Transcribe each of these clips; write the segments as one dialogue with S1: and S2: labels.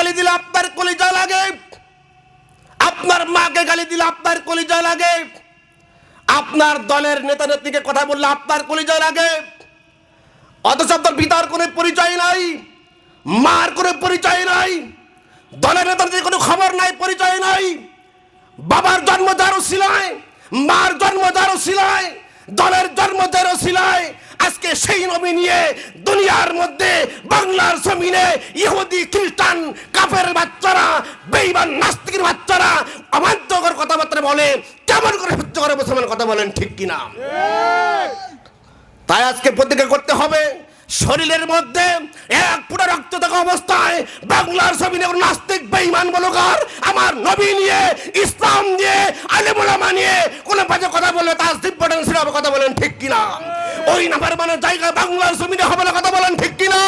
S1: গালি দিলে আপনার কলিজা লাগে, আপনার মাকে গালি দিলে আপনার কলিজা লাগে, আপনার দলের নেতা নেত্রীকে কথা বললে আপনার কলিজা লাগে। অথচ আপনার পিতার কোনো পরিচয় নাই, মার কোনো পরিচয় নাই, দলের নেতাদের কোনো খবর নাই, পরিচয় নাই। বাবার জন্ম যার উসিলায়, মার জন্ম যার উসিলায়, দলের জন্ম যার উসিলায় আজকে সেই নবী নিয়ে দুনিয়ার মধ্যে বাংলার জমিনে ইহুদি খ্রিস্টান কাফের বাচ্চারা, বেঈমান নাস্তিকের বাচ্চারা অবাধ্যকর কথাবার্তা বলে। কেমন করে সহ্য করে মুসলমান কথা বলেন, ঠিক কিনা? তাই আজকে প্রতিজ্ঞা করতে হবে, শরীরের মধ্যে এক পুরো রক্ত থাকা অবস্থায় বাংলার জমিনে নাস্তিক বেঈমান বলগার আমার নবী নিয়ে, ইসলাম নিয়ে, আলেম ওলামা নিয়ে কোন বাজে কথা বলে তার ইম্পর্টেন্স হবে, কথা বলেন ঠিক কিনা? ওই নাম্বার মানে জায়গা বাংলার জমিনে হবে না, কথা বলেন ঠিক কিনা?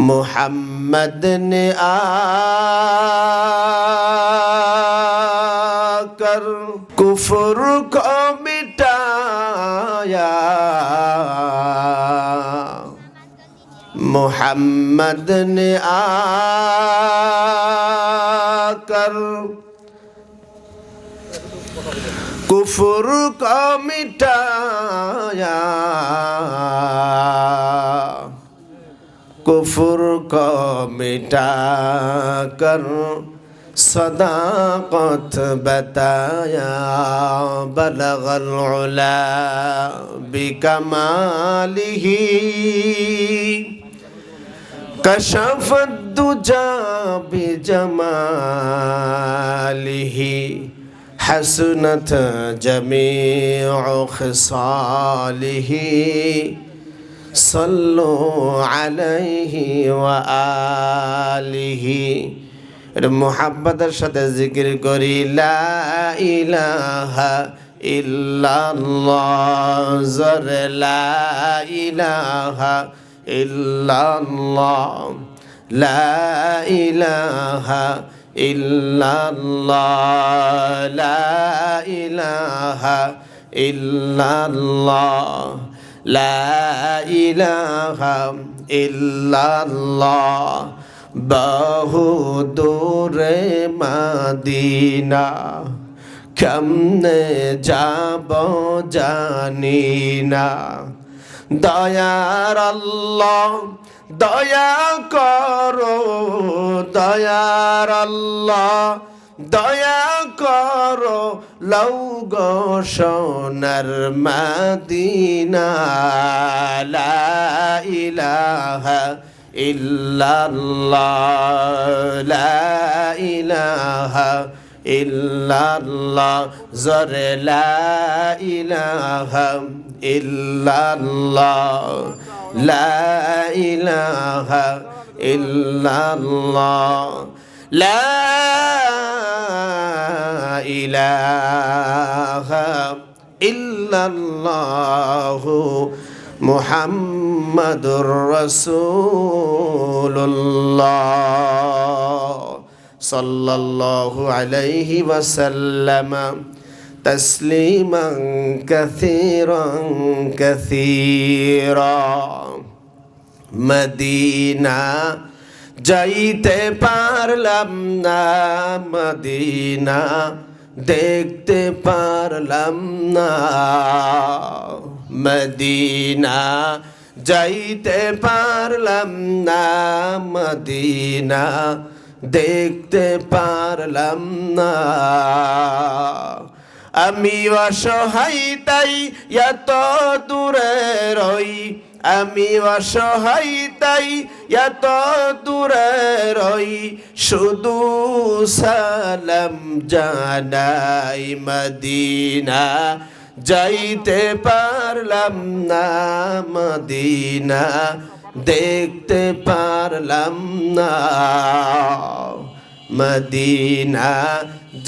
S2: মুহাম্মদ নে আকর কুফর কো মিটায়া, मुहम्मद ने आकर कुफर को मिटाया, कुफर को मिटाकर सदाकत बताया, बलगल उला बिकमालिही कशफत दुजा बिजमालिही, हसनत जमीउ खिसालिही, सल्लु अलैहि व आलिही। मुहब्बतर साथे जिकिर करी ला इलाहा इल्लाल्लाह, जरे ला इलाहा इल्लाल्लाह, ला इलाहा इल्लाल्लाह, ला इलाहा इल्लाल्लाह, ला इलाहा इल्लाल्लाह। बहु दूरे मदीना केमने जाबो जानी ना, दयार अल्लाह दया करो, दयार अल्लाह दया करो, लौगो सोनार मदीना, ला इलाहा इल्लाल्लाह, ला इलाहा इल्लाल्लाह, जरे ला इलाहा इल्लाल्लाह, ला इलाहा इल्लाल्लाह, ला इलाहा इल्लाल्लाह, मुहम्मदुर रसूलुल्लाह सल्लल्लाहु अलैहि वसल्लम तस्लीमान कसीरन कसीरा। मदीना যাইতে পারলাম না, মদিনা দেখতে পারলাম না, মদিনা যাইতে পারলাম না, মদিনা দেখতে পারলাম না। আমি অসহায় তাই এত দূরে রই, আমি অসহায় তাই এত দূরে রই, শুধু সালাম জানাই, মদিনা যাইতে পারলাম না, মদিনা দেখতে পারলাম না, মদিনা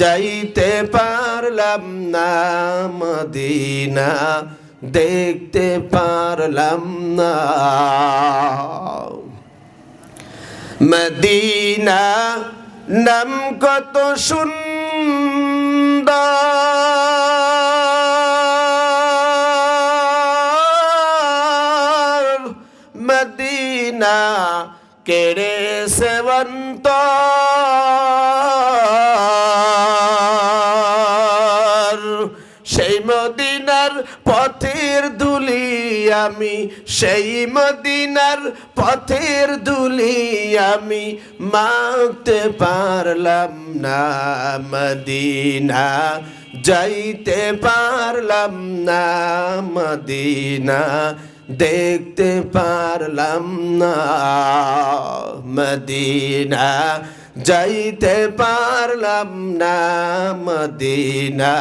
S2: যাইতে পারলাম না, মদিনা দেখতে পারলাম না। মদিনা নাম কত সুন্দর, মদিনা কেড়ে সেবন্তর সেই মদিনার পথের ধুলি আমি, সেই মদিনার পথের ধুলি আমি মাখতে পারলাম না, মদিনা যাইতে পারলাম না, মদিনা দেখতে পারলাম না, মদিনা যাইতে পারলাম না, মদিনা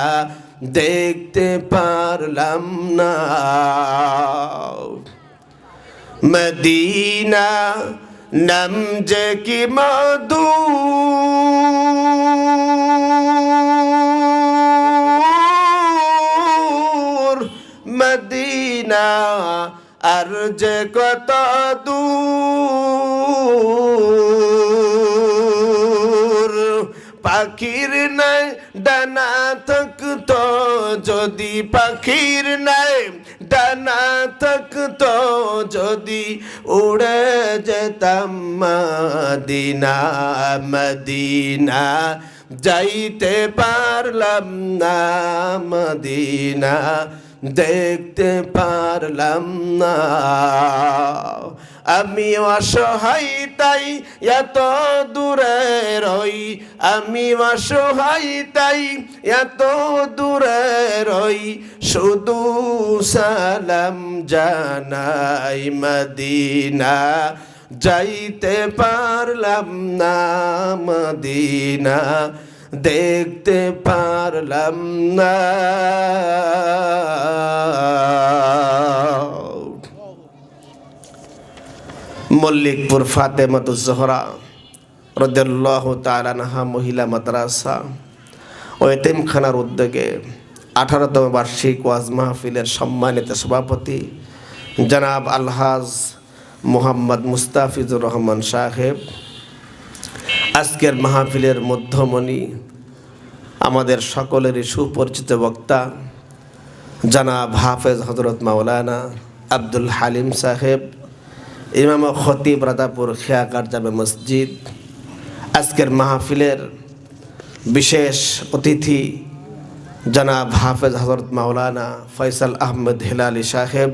S2: দেখতে পারলাম না। মদিনা নাম যে কি মধু, মদিনা আর যে কত দূর, পাখির নাই ডানা থাকতো যদি, পাখির নাই ডানা থাকতো যদি উড়ে যেতাম মদিনা, মদিনা যাইতে পারলাম না, মদিনা দেখতে পারলাম না। আমি অসহায় তাই এত দূরে রই, আমি অসহায় তাই এত দূরে রই, শুধু সালাম জানাই, মদিনা যাইতে পারলাম না, মদিনা দেখতে পারলাম না। মল্লিকপুর ফাতেমাতুজ জোহরা রাদিয়াল্লাহু তাআলা আনহা মহিলা মাদ্রাসা ও এতিমখানার উদ্যোগে 18তম বার্ষিক ওয়াজ মাহফিলের সম্মানিত সভাপতি জনাব আলহাজ মোহাম্মদ মুস্তাফিজুর রহমান সাহেব, আজকের মাহফিলের মধ্যমণি, আমাদের সকলেরই সুপরিচিত বক্তা জনাব হাফেজ হযরত মাওলানা আব্দুল হালিম সাহেব, ইমাম ও খতিব রাজাপুর খেয়াঘাট জামে মসজিদ, আজকের মাহফিলের বিশেষ অতিথি জনাব হাফেজ হযরত মাওলানা ফয়সাল আহমদ হেলালি সাহেব,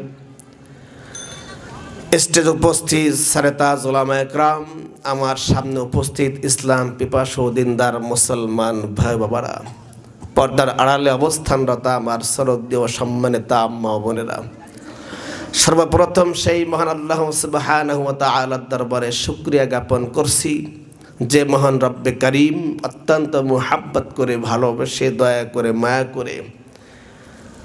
S2: স্টেজ উপস্থিত সারেতাজ উলামা একরাম, আমার সামনে উপস্থিত ইসলাম পিপাসু দিনদার মুসলমান ভাই বাবারা, পর্দার আড়ালে অবস্থানরত আমার শ্রদ্ধেয় সম্মানিত আম্মা ও বোনেরা, সর্বপ্রথম সেই মহান আল্লাহ সুবহানাহু ওয়া তাআলার দরবারে শুকরিয়া জ্ঞাপন করছি, যে মহান রব্বে করিম অত্যন্ত মুহাব্বত করে, ভালোবেসে, দয়া করে, মায়া করে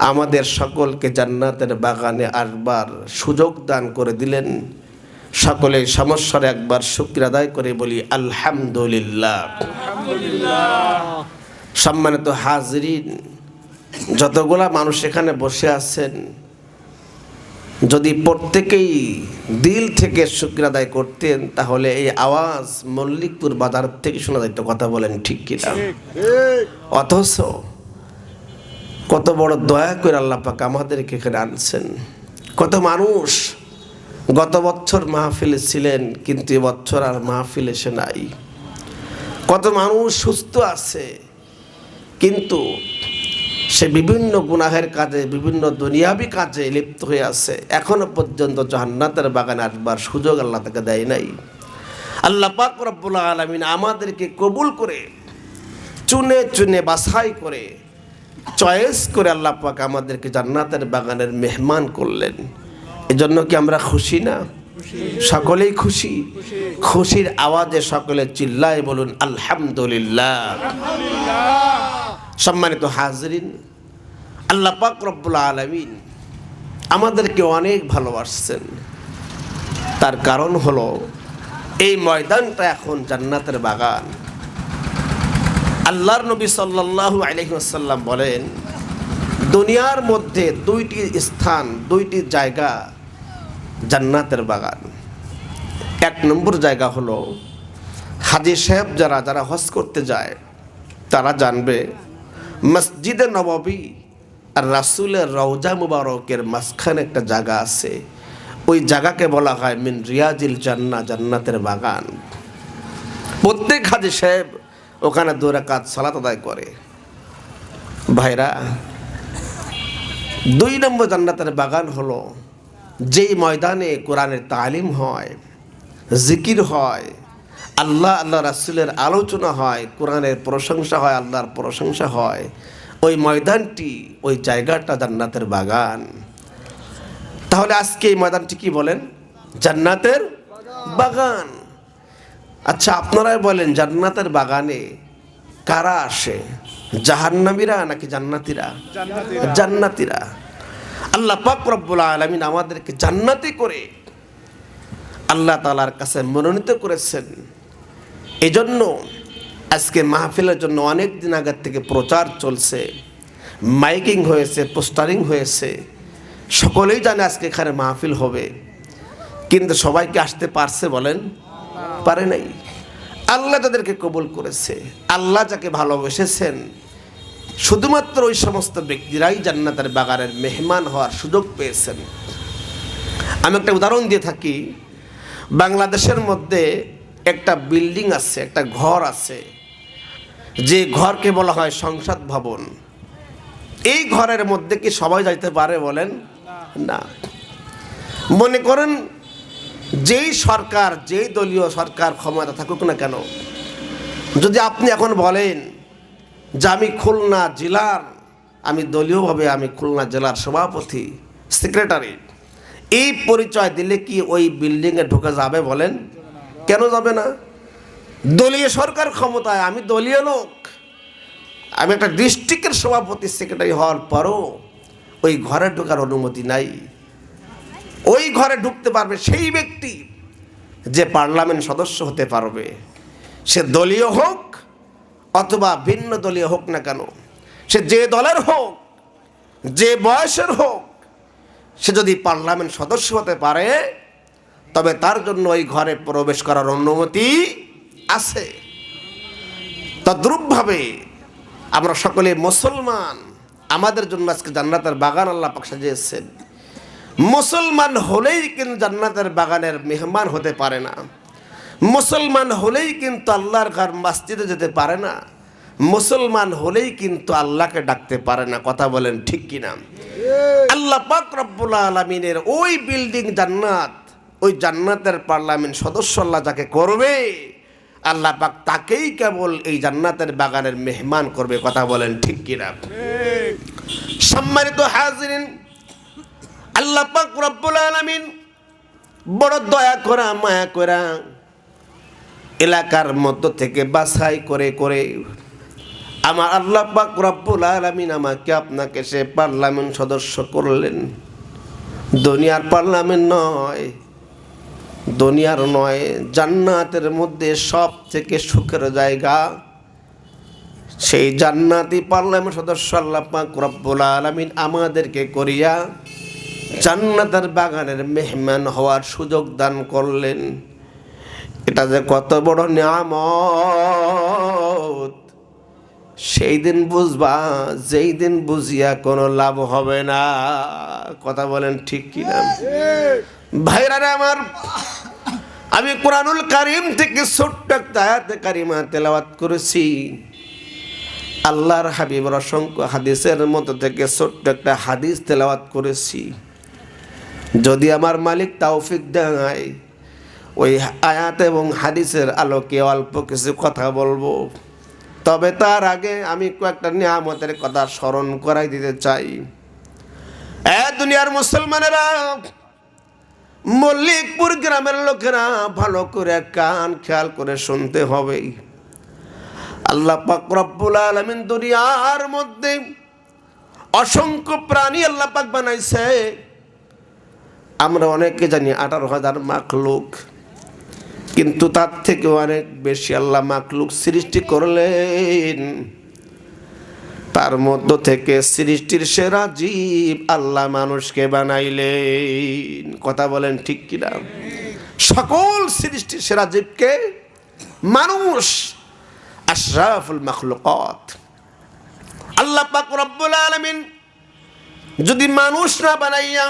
S2: আমাদের সকলকে জান্নাতের বাগানে আসবার সুযোগ দান করে দিলেন। সকলে সমস্যার একবার শুকরিয়া আদায় করে বলি আলহামদুলিল্লাহ। সম্মানিত হাজরিন, যতগুলা মানুষ এখানে বসে আছেন, যদি প্রত্যেকেই দিল থেকে শুকরিয়া আদায় করতেন, তাহলে এই আওয়াজ মল্লিকপুর বাজার থেকে শোনা যেত। কথা বলেন ঠিক কিনা? অথচ কত বড় দয়া করে আল্লাহ পাক আমাদেরকে এখানে আনছেন। কত মানুষ গত বছর মাহফিলে ছিলেন, কিন্তু এবছর আর মাহফিল এসে নাই। কত মানুষ সুস্থ আছে, কিন্তু সে বিভিন্ন গুনাহের কাজে, বিভিন্ন দুনিয়াবি কাজে লিপ্ত হয়ে আছে, এখনো পর্যন্ত জান্নাতের বাগানে আসবার সুযোগ আল্লাহ তাকে দেয় নাই। আল্লাহ পাক রব্বুল আলামিন আমাদেরকে কবুল করে, চুনে চুনে বাছাই করে, চয়েস করে আল্লাহ পাক আমাদেরকে জান্নাতের বাগানের মেহমান করলেন। এজন্য কি আমরা খুশি না? সকলেই খুশি। খুশির আওয়াজে সকলে চিল্লায় বলুন আলহামদুলিল্লাহ। সম্মানিত হাজরিন, আল্লাহ পাক রব্বুল আলামিন আমাদেরকে অনেক ভালোবাসছেন। তার কারণ হলো এই ময়দানটা এখন জান্নাতের বাগান। আল্লাহর নবী সাল্লাল্লাহু আলাইহি ওয়াসাল্লাম বলেন, দুনিয়ার মধ্যে দুইটি স্থান, দুইটি জায়গা জান্নাতের বাগান। এক নম্বর জায়গা হলো হাজী সাহেব যারা হজ করতে যায় তারা জানবে, মসজিদে নববী আর রাসূলের রওজা মুবারকের মাঝখানে একটা জায়গা আছে। ওই জায়গাকে বলা হয় মিন রিয়াজিল জান্নাহ, জান্নাতের বাগান। প্রত্যেক হাজী সাহেব ওখানে 2 রাকাত সালাত আদায় করে। ভাইরা, 2 নম্বর জান্নাতের বাগান হলো যেই ময়দানে কোরআনের তালিম হয়, জিকির হয়, আল্লাহ আল্লাহ রাসূলের আলোচনা হয়, কোরআনের প্রশংসা হয়, আল্লাহর প্রশংসা হয়। ওই ময়দানটি, ওই জায়গাটা জান্নাতের বাগান। তাহলে আজকে এই ময়দানটি কি বলেন? জান্নাতের বাগান। আচ্ছা, আপনারাই বলেন, জান্নাতের বাগানে কারা আসে? জাহান্নামীরা নাকি জান্নাতীরা? জান্নাতীরা। আল্লাহ পাক রব্বুল আলামিন আমাদেরকে জান্নাতি করে আল্লাহ তাআলার কাছে মনোনীত করেছেন। এজন্য আজকে মাহফিলের জন্য অনেক দিন আগের থেকে প্রচার চলছে, মাইকিং হয়েছে, পোস্টারিং হয়েছে। সকলেই জানে আজকে এখানে মাহফিল হবে, কিন্তু সবাইকে আসতে পারছে বলেন? পারে নাই। আল্লাহ যাদেরকে কবুল করেছে, আল্লাহ যাকে ভালোবেসেছেন, শুধুমাত্র ওই সমস্ত ব্যক্তিরাই জান্নাতের বাগানের মেহমান হওয়ার সুযোগ পেয়েছেন। আমি একটা উদাহরণ দিয়ে থাকি। বাংলাদেশের মধ্যে একটা বিল্ডিং আছে, একটা ঘর আছে, যে ঘরকে বলা হয় সংসদ ভবন। এই ঘরের মধ্যে কি সবাই যাইতে পারে বলেন? না। মনে করেন যেই সরকার, যেই দলীয় সরকার ক্ষমতা থাকুক না কেন, যদি আপনি এখন বলেন যে আমি খুলনা জেলার, আমি দলীয়ভাবে আমি খুলনা জেলার সভাপতি, সেক্রেটারি, এই পরিচয় দিলে কি ওই বিল্ডিংয়ে ঢুকে যাবে বলেন? কেন যাবে না? দলীয় সরকার ক্ষমতায়, আমি দলীয় লোক, আমি একটা ডিস্ট্রিক্টের সভাপতি, সেক্রেটারি হওয়ার পরও ওই ঘরে ঢোকার অনুমতি নাই। ওই ঘরে ঢুকতে পারবে সেই ব্যক্তি যে পার্লামেন্ট সদস্য হতে পারবে, সে দলীয় হোক অথবা ভিন্ন দলীয় হোক না কেন, সে যে দলের হোক, যে বয়সের হোক, সে যদি পার্লামেন্ট সদস্য হতে পারে তবে তার জন্য ওই ঘরে প্রবেশ করার অনুমতি আছে। তদ্রূপভাবে আমরা সকলে মুসলমান, আমাদের জন্য আজকে জান্নাতের বাগান আল্লাহ পাক সাজিয়েছেন। মুসলমান হলেই কিন্তু জান্নাতের বাগানের মেহমান হতে পারে না। মুসলমান হলেই কিন্তু আল্লাহর ঘর মসজিদে যেতে পারে না। মুসলমান হলেই কিন্তু আল্লাহকে ডাকতে পারে না। কথা বলেন ঠিক কিনা? আল্লাহ পাক রব্বুল আলামিনের ওই বিল্ডিং জান্নাত, ওই জান্নাতের পার্লামেন্ট সদস্য আল্লাহ যাকে করবে, আল্লাহ পাক তাকেই কেবল এই জান্নাতের বাগানের মেহমান করবে। কথা বলেন ঠিক কিনা? সম্মানিত হাজিরিন, আল্লাহ পাক রব্বুল আলামিন বড় দয়া করা, মায়া করা এলাকার মধ্য থেকে বাছাই করে করে আমার আল্লাহ পাক রব্বুল আলামিন আমাকে আপনাকে সে পার্লামেন্ট সদস্য করলেন। দুনিয়ার পার্লামেন্ট নয়, দুনিয়ার নয়, জান্নাতের মধ্যে সব থেকে সুখের জায়গা সেই জান্নাতি পার্লামেন্ট সদস্য আল্লাহ পাক রব্বুল আলামিন আমাদেরকে করিয়া জান্নাতের বাগানের মেহমান হওয়ার সুযোগ দান করলেন। এটা যে কত বড় নিয়ামত, সেই দিন বুঝবা যেই দিন বুঝিয়া কোনো লাভ হবে না। কথা বলেন ঠিক কিনা? ভাইরা আমার, আমি কোরআনুল কারীম থেকে ছোট্ট একটা আয়াতে কারিমা তেলাওয়াত করেছি। আল্লাহর হাবিবের অসংখ্য হাদিসের মধ্যে থেকে ছোট্ট একটা হাদিস তেলাওয়াত করেছি। যদি আমার মালিক তৌফিক দেয়, ওই আয়াত এবং হাদিসের আলোকে অল্প কিছু কথা বলবো। তবে তার আগে আমি কয়েকটা নিয়ামতের কথা স্মরণ করাই দিতে চাই। দুনিয়ার মুসলমানেরা, মল্লিকপুর গ্রামের লোকেরা ভালো করে কান খেয়াল করে শুনতে হবে। আল্লাহ পাক রব্বুল আলামিন দুনিয়ার মধ্যে অসংখ্য প্রাণী আল্লাহ পাক বানাইছে। আমরা অনেকে জানি 18,000 মাখলুক, কিন্তু তার থেকে অনেক বেশি আল্লাহ মাখলুক সৃষ্টি করলেন। তার মধ্য থেকে সৃষ্টির সেরা জীব আল্লাহ মানুষকে বানাইলেন। কথা বলেন ঠিক কিনা? সকল সৃষ্টির সেরা জীবকে মানুষ, আশরাফুল মাখলুকাত। আল্লাহ পাক রব্বুল আলামিন যদি মানুষ না বানাইয়া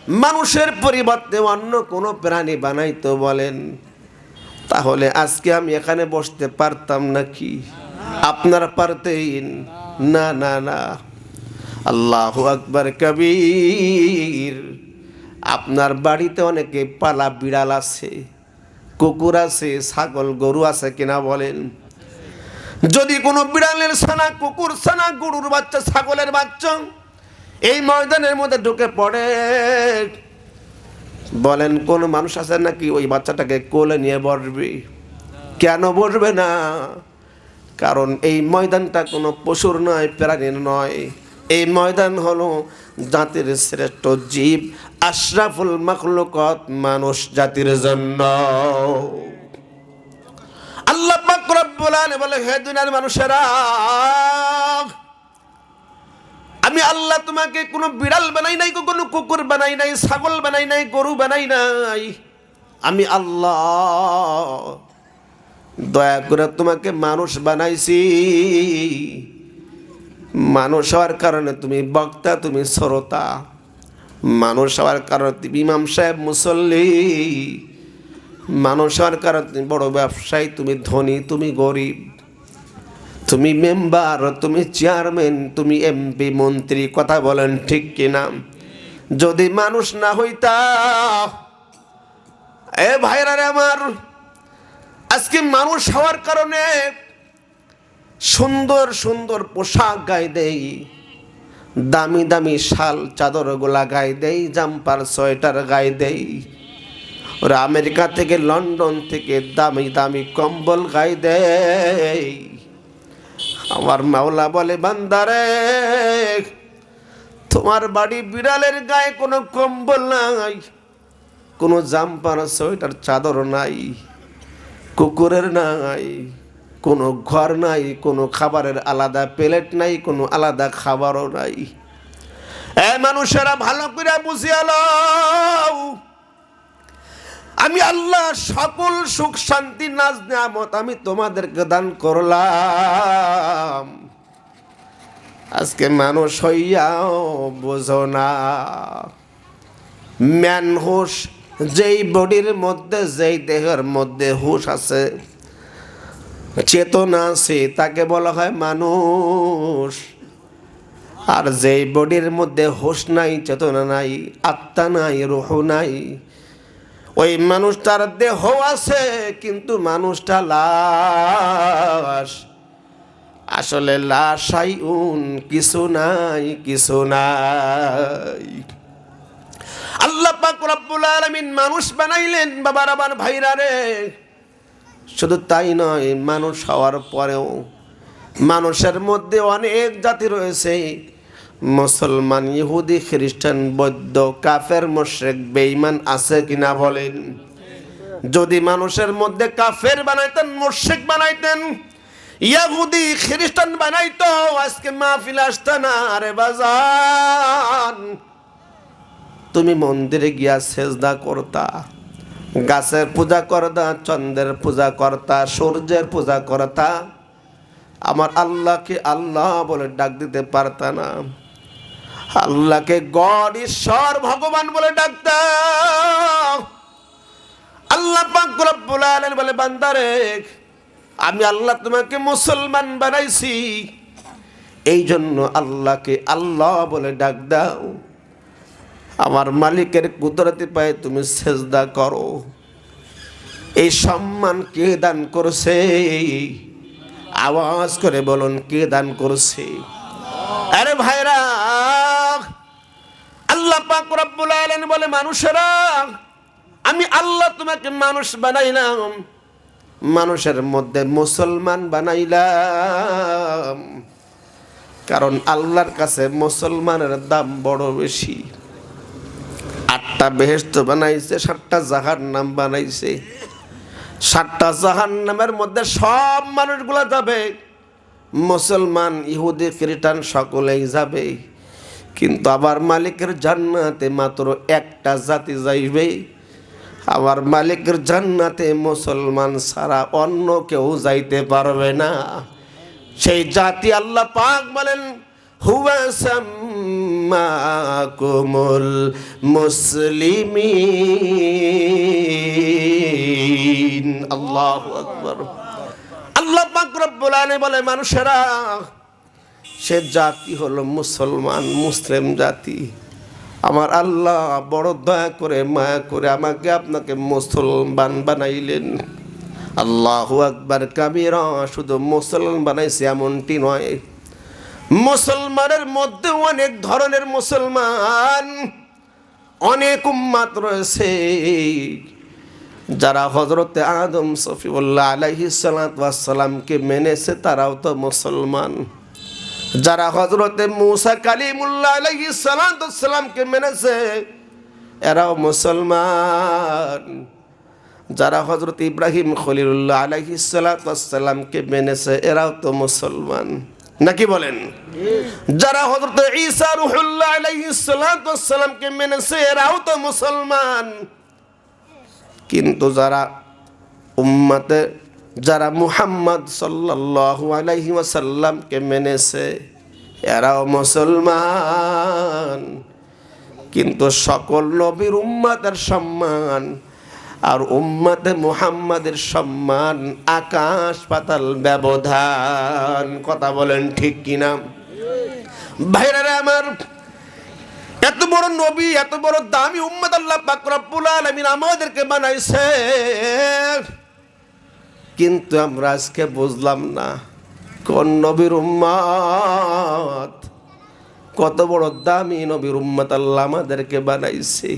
S2: মানুষের পরিবর্তে অন্য কোনো প্রাণী বানাইতো বলেন, তাহলে আজকে আমি এখানে বসতে পারতাম নাকি? আপনারা পারতেন? না না না। আল্লাহু আকবার কবীর। আপনার বাড়িতে অনেকে পালা বিড়াল আছে, কুকুর আছে, ছাগল গরু আছে কিনা বলেন? যদি কোনো বিড়ালের ছানা, কুকুর ছানা, গরুর বাচ্চা, ছাগলের বাচ্চা এই ময়দানের মধ্যে ঢুকে পড়ে, বলেন কোন মানুষ আছে নাকি ওই বাচ্চাটাকে কোলে নিয়ে বসবে? কেন বসবে না? কারণ এই ময়দানটা কোনো পশুর নয়, প্রাণীর নয়। এই ময়দান হলো জাতির শ্রেষ্ঠ জীব, আশরাফুল মাখলুকাত, মানুষ জাতির জন্য। আল্লাহ পাক রব্বুল আলামিন বলে, হে দুনিয়ার মানুষেরা, আমি আল্লাহ তোমাকে কোনো বিড়াল বানাই নাই, কোনো কুকুর বানাই নাই, ছাগল বানাই নাই, গরু বানাই নাই। আমি আল্লাহ দয়া করে তোমাকে মানুষ বানাইছি। মানুষ হওয়ার কারণে তুমি বক্তা, তুমি শ্রোতা। মানুষ হওয়ার কারণে তুমি ইমাম সাহেব, মুসল্লি। মানুষ হওয়ার কারণে তুমি বড় ব্যবসায়ী, তুমি ধনী, তুমি গরিব, তুমি মেম্বার, তুমি চেয়ারম্যান, তুমি এমপি, মন্ত্রী। কথা বলেন ঠিক কিনা? যদি মানুষ না হইতা, এ ভাইরা রে আমার, আজকে মানুষ হওয়ার কারণে সুন্দর সুন্দর পোশাক গায়ে দেই, দামি দামি শাল চাদর গোলা গায়ে দেই, জাম্পার সোয়েটার গায়ে দেই। ওরা আমেরিকা থেকে, লন্ডন থেকে দামি দামি কম্বল গায়ে দেই। আমার মাওলা বলে, বান্দারে, তোমার বাড়ি বিড়ালের গায়ে কোনো কম্বল নাই, কোনো জাম্পার সোয়েটার চাদর নাই, কুকুরের নাই, কোনো ঘর নাই, কোনো খাবারের আলাদা প্লেট নাই, কোনো আলাদা খাবারও নাই। এ মানুষেরা ভালো করে বুঝিয়ে লও, আমি আল্লাহ সকল সুখ শান্তি নাজ নিয়ামত আমি তোমাদেরকে দান করলাম। আজকে মানুষ হইয়াও বোঝো না। ম্যান হুশ, যেই বডির মধ্যে, যেই দেহের মধ্যে হুশ আছে, চেতনা আছে, তাকে বলা হয় মানুষ। আর যেই বডির মধ্যে হুশ নাই, চেতনা নাই, আত্মা নাই, রূহ নাই, ওই মানুষটার দেহ আছে কিন্তু মানুষটা লাশ। আসলে লাশাই কিছু নাই, কিছু নাই। আল্লাহ পাক রব্বুল আলামিন মানুষ বানাইলেন বাবার, আমার ভাইরা রে। শুধু তাই নয়, মানুষ হওয়ার পরেও মানুষের মধ্যে অনেক জাতি রয়েছে। মুসলমান, ইহুদি, খ্রিস্টান, বৌদ্ধ, কাফের, মুশরিক, বেঈমান আছে কিনা বলেন? যদি মানুষের মধ্যে কাফের বানাইতেন, মুশরিক বানাইতেন, ইহুদি খ্রিস্টান বানাইতো, আজকে মাহফিল আসতো না। আরে বাজান, তুমি মন্দিরে গিয়া সেজদা করতা, গাছের পূজা করতা, চন্দ্রের পূজা করতা, সূর্যের পূজা করতা, আমার আল্লাহকে আল্লাহ বলে ডাক দিতে পারতা না। আল্লাহকে গড, ঈশ্বর, ভগবান বলে ডাকতা। আল্লাহ পাক রব্বুল আলামিন বলে, বান্দারে, আমি আল্লাহ তোমাকে মুসলমান বানাইছি, এই জন্য আল্লাহকে আল্লাহ বলে ডাক দাও। আমার মালিকের কুদরতি পায়ে তুমি সেজদা করো। এই সম্মান কে দান করছে? আওয়াজ করে বলুন, কে দান করছে? আরে ভাইরা, আল্লাহ পাক রব্বুল আলামিন বলে, মানুষেরা, আমি আল্লাহ তোমাকে মানুষ বানাইলাম, মানুষের মধ্যে মুসলমান বানাইলাম। কারণ আল্লাহর কাছে মুসলমানের দাম বড় বেশি। 8টা বেহেশত বানাইছে, 7টা জাহান্নাম বানাইছে। 7টা জাহান্নামের মধ্যে সব মানুষগুলা যাবে, মুসলমান, ইহুদি, খ্রিস্টান সকলেই যাবে। কিন্তু আবার মালিকের জান্নাতে মাত্র একটা জাতি যাইবে। আমার মালিকের জান্নাতে মুসলমান ছাড়া অন্য কেউ যাইতে পারবে না। সেই জাতি আল্লাহ পাক বলেন, হুয়া সাম্মাকুমুল মুসলিমিন। আল্লাহু আকবার। আল্লাহ পাক রব্বুল আলামিন বলে, মানুষেরা, সে জাতি হলো মুসলমান, মুসলিম জাতি। আমার আল্লাহ বড় দয়া করে মায়া করে আমাকে আপনাকে মুসলমান বানাইলেন। আল্লাহু আকবার কাবীরা। শুধু মুসলমান বানাইছে এমনটি নয়, মুসলমানের মধ্যে অনেক ধরনের মুসলমান, অনেক উম্মাত রয়েছে। যারা হযরতে আদম সফিউল্লাহ আলাইহিস সালাতু ওয়াস সালামকে মেনেছে তারাও তো মুসলমান। যারা হযরতে মূসা কালিমুল্লাহ আলাইহিস সালাতু ওয়াস সালামকে মেনেছে এরাও মুসলমান। যারা হযরত ইব্রাহিম খলিলুল্লাহ আলাইহিস সালাতু ওয়াস সালামকে মেনেছে এরাও তো মুসলমান, নাকি বলেন? যারা হযরত ঈসা রূহুল্লাহ আলাইহিস সালাতু ওয়াস সালামকে মেনেছে এরাও তো মুসলমান। কিন্তু যারা মুহাম্মদ সাল্লাল্লাহু আলাইহি ওয়াসাল্লামকে মেনেছে এরাও মুসলমান। কিন্তু সকল নবীর উম্মতের সম্মান আর উম্মতে মুহাম্মাদের সম্মান আকাশ পাতাল ব্যবধান। কথা বলেন ঠিক কিনা? ভাইরা আমার, এত বড় নবী, এত বড় দামি উম্মত আল্লাহ পাক রব্বুল আলামিন আমাদেরকে বানাইছে, কিন্তু আমরা আজকে বুঝলাম না কোন নবীর উম্মত, কত বড় দামি নবীর উম্মত আল্লাহ আমাদেরকে বানাইছে।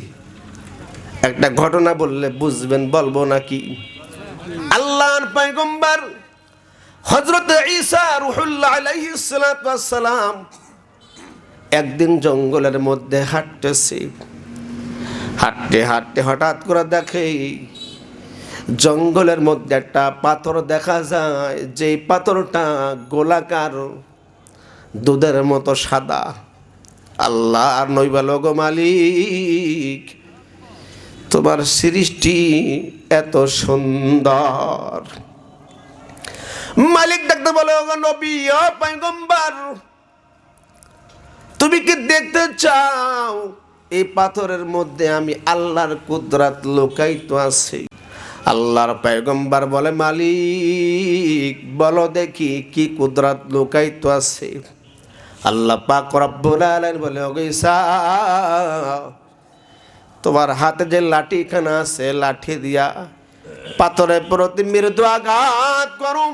S2: একটা ঘটনা বললে বুঝবেন, বলবো নাকি? আল্লাহর পয়গম্বর হযরত ঈসা রূহুল্লাহ আলাইহিস সালাতু ওয়াস সালাম একদিন জঙ্গলের মধ্যে হাঁটতেছে। হাঁটতে হাঁটতে হঠাৎ করে দেখে জঙ্গলের মধ্যে একটা পাথর দেখা যায়, যে পাথরটা গোলাকার, দুধের মতো সাদা। আল্লাহ আর নইবাল গো মালিক, তোমার সৃষ্টি এত সুন্দর। মালিক ডাকতে বলে, ও নবী, ও পয়গম্বর, তুমি কি দেখতে চাও এই পাথরের মধ্যে আমি আল্লাহর কুদরত লুকায়িত আছে? আল্লাহর পয়গম্বর বলে, মালিক বলো দেখি কি কুদরত লুকায়িত আছে। আল্লাহ পাক রব্বুল আলামিন বলে, ও ঈসা, তোমার হাতে যে লাঠিখানা আছে, লাঠি দিয়া পাথরের প্রতি মৃদু আঘাত করো।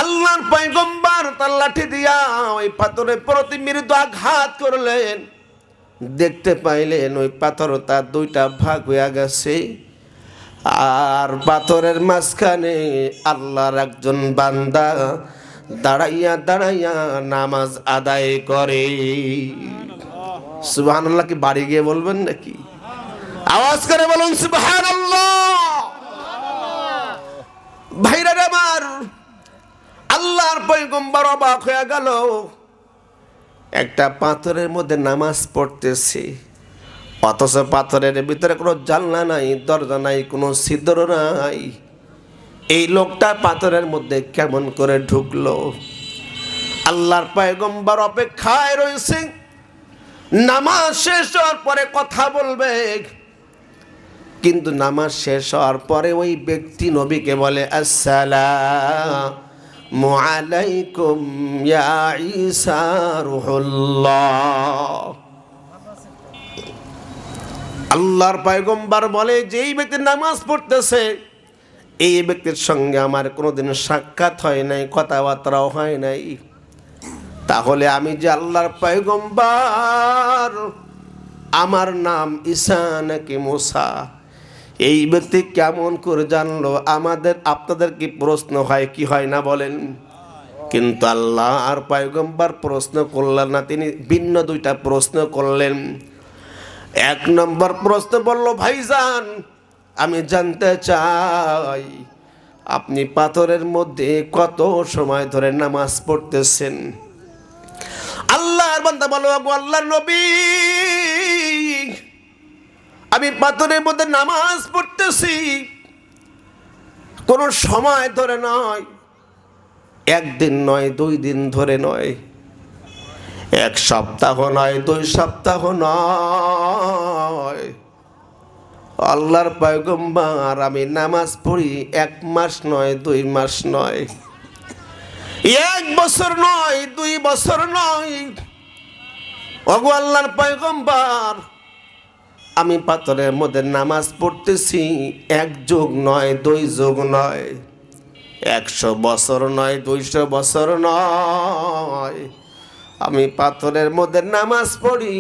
S2: আল্লাহর পয়গম্বর তার লাঠি দিয়া ওই পাথরের প্রতি মৃদু আঘাত করলেন। দেখতে পাইলেন ওই পাথরটা দুইটা ভাগ হয়ে গেছে, আর পাথরের মাঝখানে আল্লাহর একজন বান্দা দাঁড়াইয়া দাঁড়াইয়া নামাজ আদায় করে। সুবহানাল্লাহ কি বাড়ি গিয়ে বলবেন নাকি? আওয়াজ করে বলুন সুবহানাল্লাহ। ভাইরা আমার, আল্লাহর পয়গম্বর অবাক হয়ে গেল। একটা পাথরের মধ্যে নামাজ পড়তেছে, অথচ পাথরের ভিতরে কোনো জানলা নাই, দরজা নাই, কোনো ছিদ্র নাই। এই লোকটা পাথরের মধ্যে কেমন করে ঢুকলো? আল্লাহর পয়গম্বর অপেক্ষায় রয়েছে, নামাজ শেষ হওয়ার পরে কথা বলবে। কিন্তু নামাজ শেষ হওয়ার পরে ওই ব্যক্তি নবীকে বলে, আসসালামু আলাইকুম ইয়া ঈসা রূহুল্লাহ। আল্লাহর পয়গম্বর বলে, যেই ব্যক্তি নামাজ পড়তেছে এই ব্যক্তির সঙ্গে আমার কোনোদিন সাক্ষাৎ হয় নাই, কথাবার্তাও হয় নাই, তাহলে আমি যে আল্লাহর পয়গম্বর, আমার নাম ঈসা নাকি মুসা, এই ব্যক্তি কেমন করে জানলো? আপনাদের কি প্রশ্ন হয় কি হয় না বলেন? কিন্তু আল্লাহ আর পয়গম্বর প্রশ্ন করলেন না, তিনি ভিন্ন দুইটা প্রশ্ন করলেন। এক নম্বর প্রশ্ন বলল, ভাইজান আমি জানতে চাই আপনি পাথরের মধ্যে কত সময় ধরে নামাজ পড়তেছেন? আল্লাহর বান্দা বলো, আল্লাহর নবী, আমি পাথরের মধ্যে নামাজ পড়তেছি কোন সময় ধরে নয়, একদিন নয়, 2 দিন ধরে নয়, এক সপ্তাহ নয়, 2 সপ্তাহ নয়, আল্লাহর পয়গম্বর আমি নামাজ পড়ি 1 মাস নয়, 2 মাস নয়, 1 বছর নয়, 2 বছর নয়। ওগো আল্লাহর পয়গম্বর, আমি পাথরের মধ্যে নামাজ পড়তেছি 1 যুগ নয়, 2 যুগ নয়, 100 বছর নয়, 200 বছর নয়, আমি পাথরের মধ্যে নামাজ পড়ি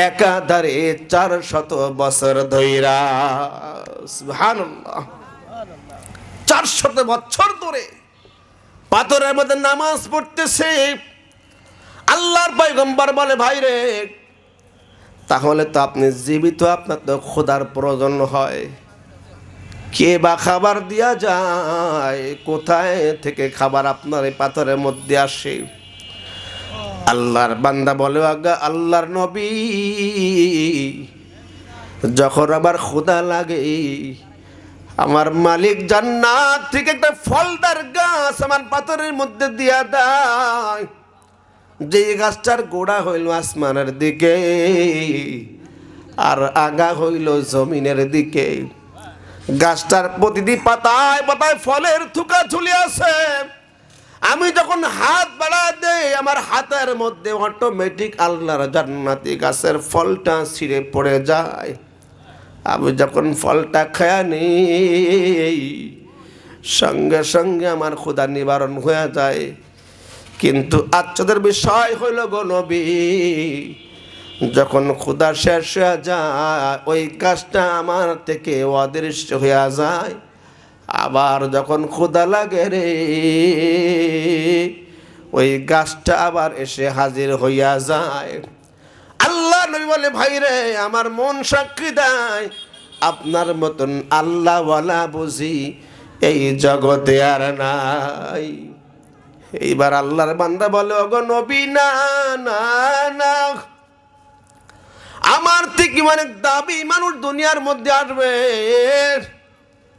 S2: একাধারে 400 বছর ধইরা। সুবহানাল্লাহ, 400 বছর ধরে পাথরের মধ্যে নামাজ পড়তেছে। আল্লাহর পয়গম্বর বলে, ভাই রে, তাহলে তো আপনি জীবিত, আপনার তো খোদার প্রয়োজন হয়, কে বা খাবার দিয়া যায়, কোথায় থেকে খাবার আপনার এই পাথরের মধ্যে আসে? আল্লাহর বান্দা বলে, আজ্ঞা আল্লাহর নবী, যখন আবার ক্ষুধা লাগে, আমার মালিক জান্নাত থেকে একটা ফলদার গাছ আমার পাথরের মধ্যে দিয়া দেয়। যে গাছটার গোড়া হইল আসমানের দিকে আর আগা হইল জমিনের দিকে। গাছটার প্রতিটি পাতায় পাতায় ফলের থুকা ঝুলে আছে। আমি যখন হাত বাড়া দেই, আমার হাতের মধ্যে অটোমেটিক আল্লাহর জান্নাতি গাছের ফলটা ছিঁড়ে পড়ে যায়। আমি যখন ফলটা খেয়ে নিই, সঙ্গে সঙ্গে আমার ক্ষুধা নিবারণ হয়ে যায়। কিন্তু আশ্চর্যের বিষয় হইল গো নবী, যখন ক্ষুধা শেষ হয়ে যায়, ওই গাছটা আমার থেকে অদৃশ্য হয়ে যায়। আবার যখন ক্ষুধা লাগে রে, ওই গাছটা আবার এসে হাজির হইয়া যায়। আল্লাহ নবী বলে, ভাই রে, আমার মন সাক্ষী দেয়, আপনার মতন আল্লাহওয়ালা বুঝি এই জগতে আর নাই। এইবার আল্লাহর বান্দা বলে, ওগো নবী, না না না, আমার থেকে অনেক দাবি মানুষ দুনিয়ার মধ্যে আসবে।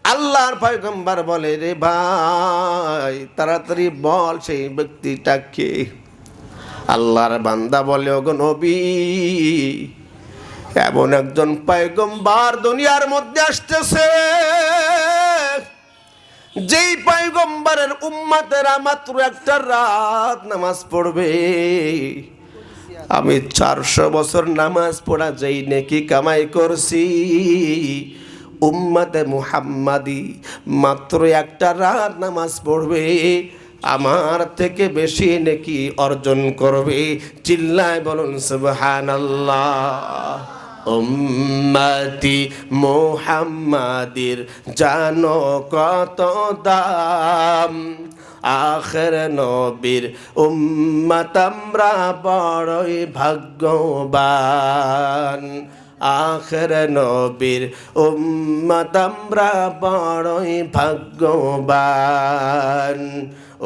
S2: আল্লাহর পয়গম্বর বলে, রে ভাই, তাড়াতাড়ি বল সেই ব্যক্তিটাকে। আল্লাহর বান্দা বলে, ওগো নবী, এমন একজন পয়গম্বর দুনিয়ার মধ্যে আসতেছে, যেই পয়গম্বরের উম্মতেরা মাত্র একটা রাত নামাজ পড়বে, আমি 400 বছর নামাজ পড়া যেই নেকি কামাই করছি, উম্মতে মুহাম্মাদি মাত্র একটা রাত নামাজ পড়বে, আমার থেকে বেশি নেকি অর্জন করবে। চিল্লায় বলুন সুবহানাল্লাহ। উম্মতি মুহাম্মাদির জানো কত দাম, আখের নবীর উম্মত আমরা বড়ই ভাগ্যবান। আখের নবীর উম্মত আমরা বড়ই ভাগ্যবান।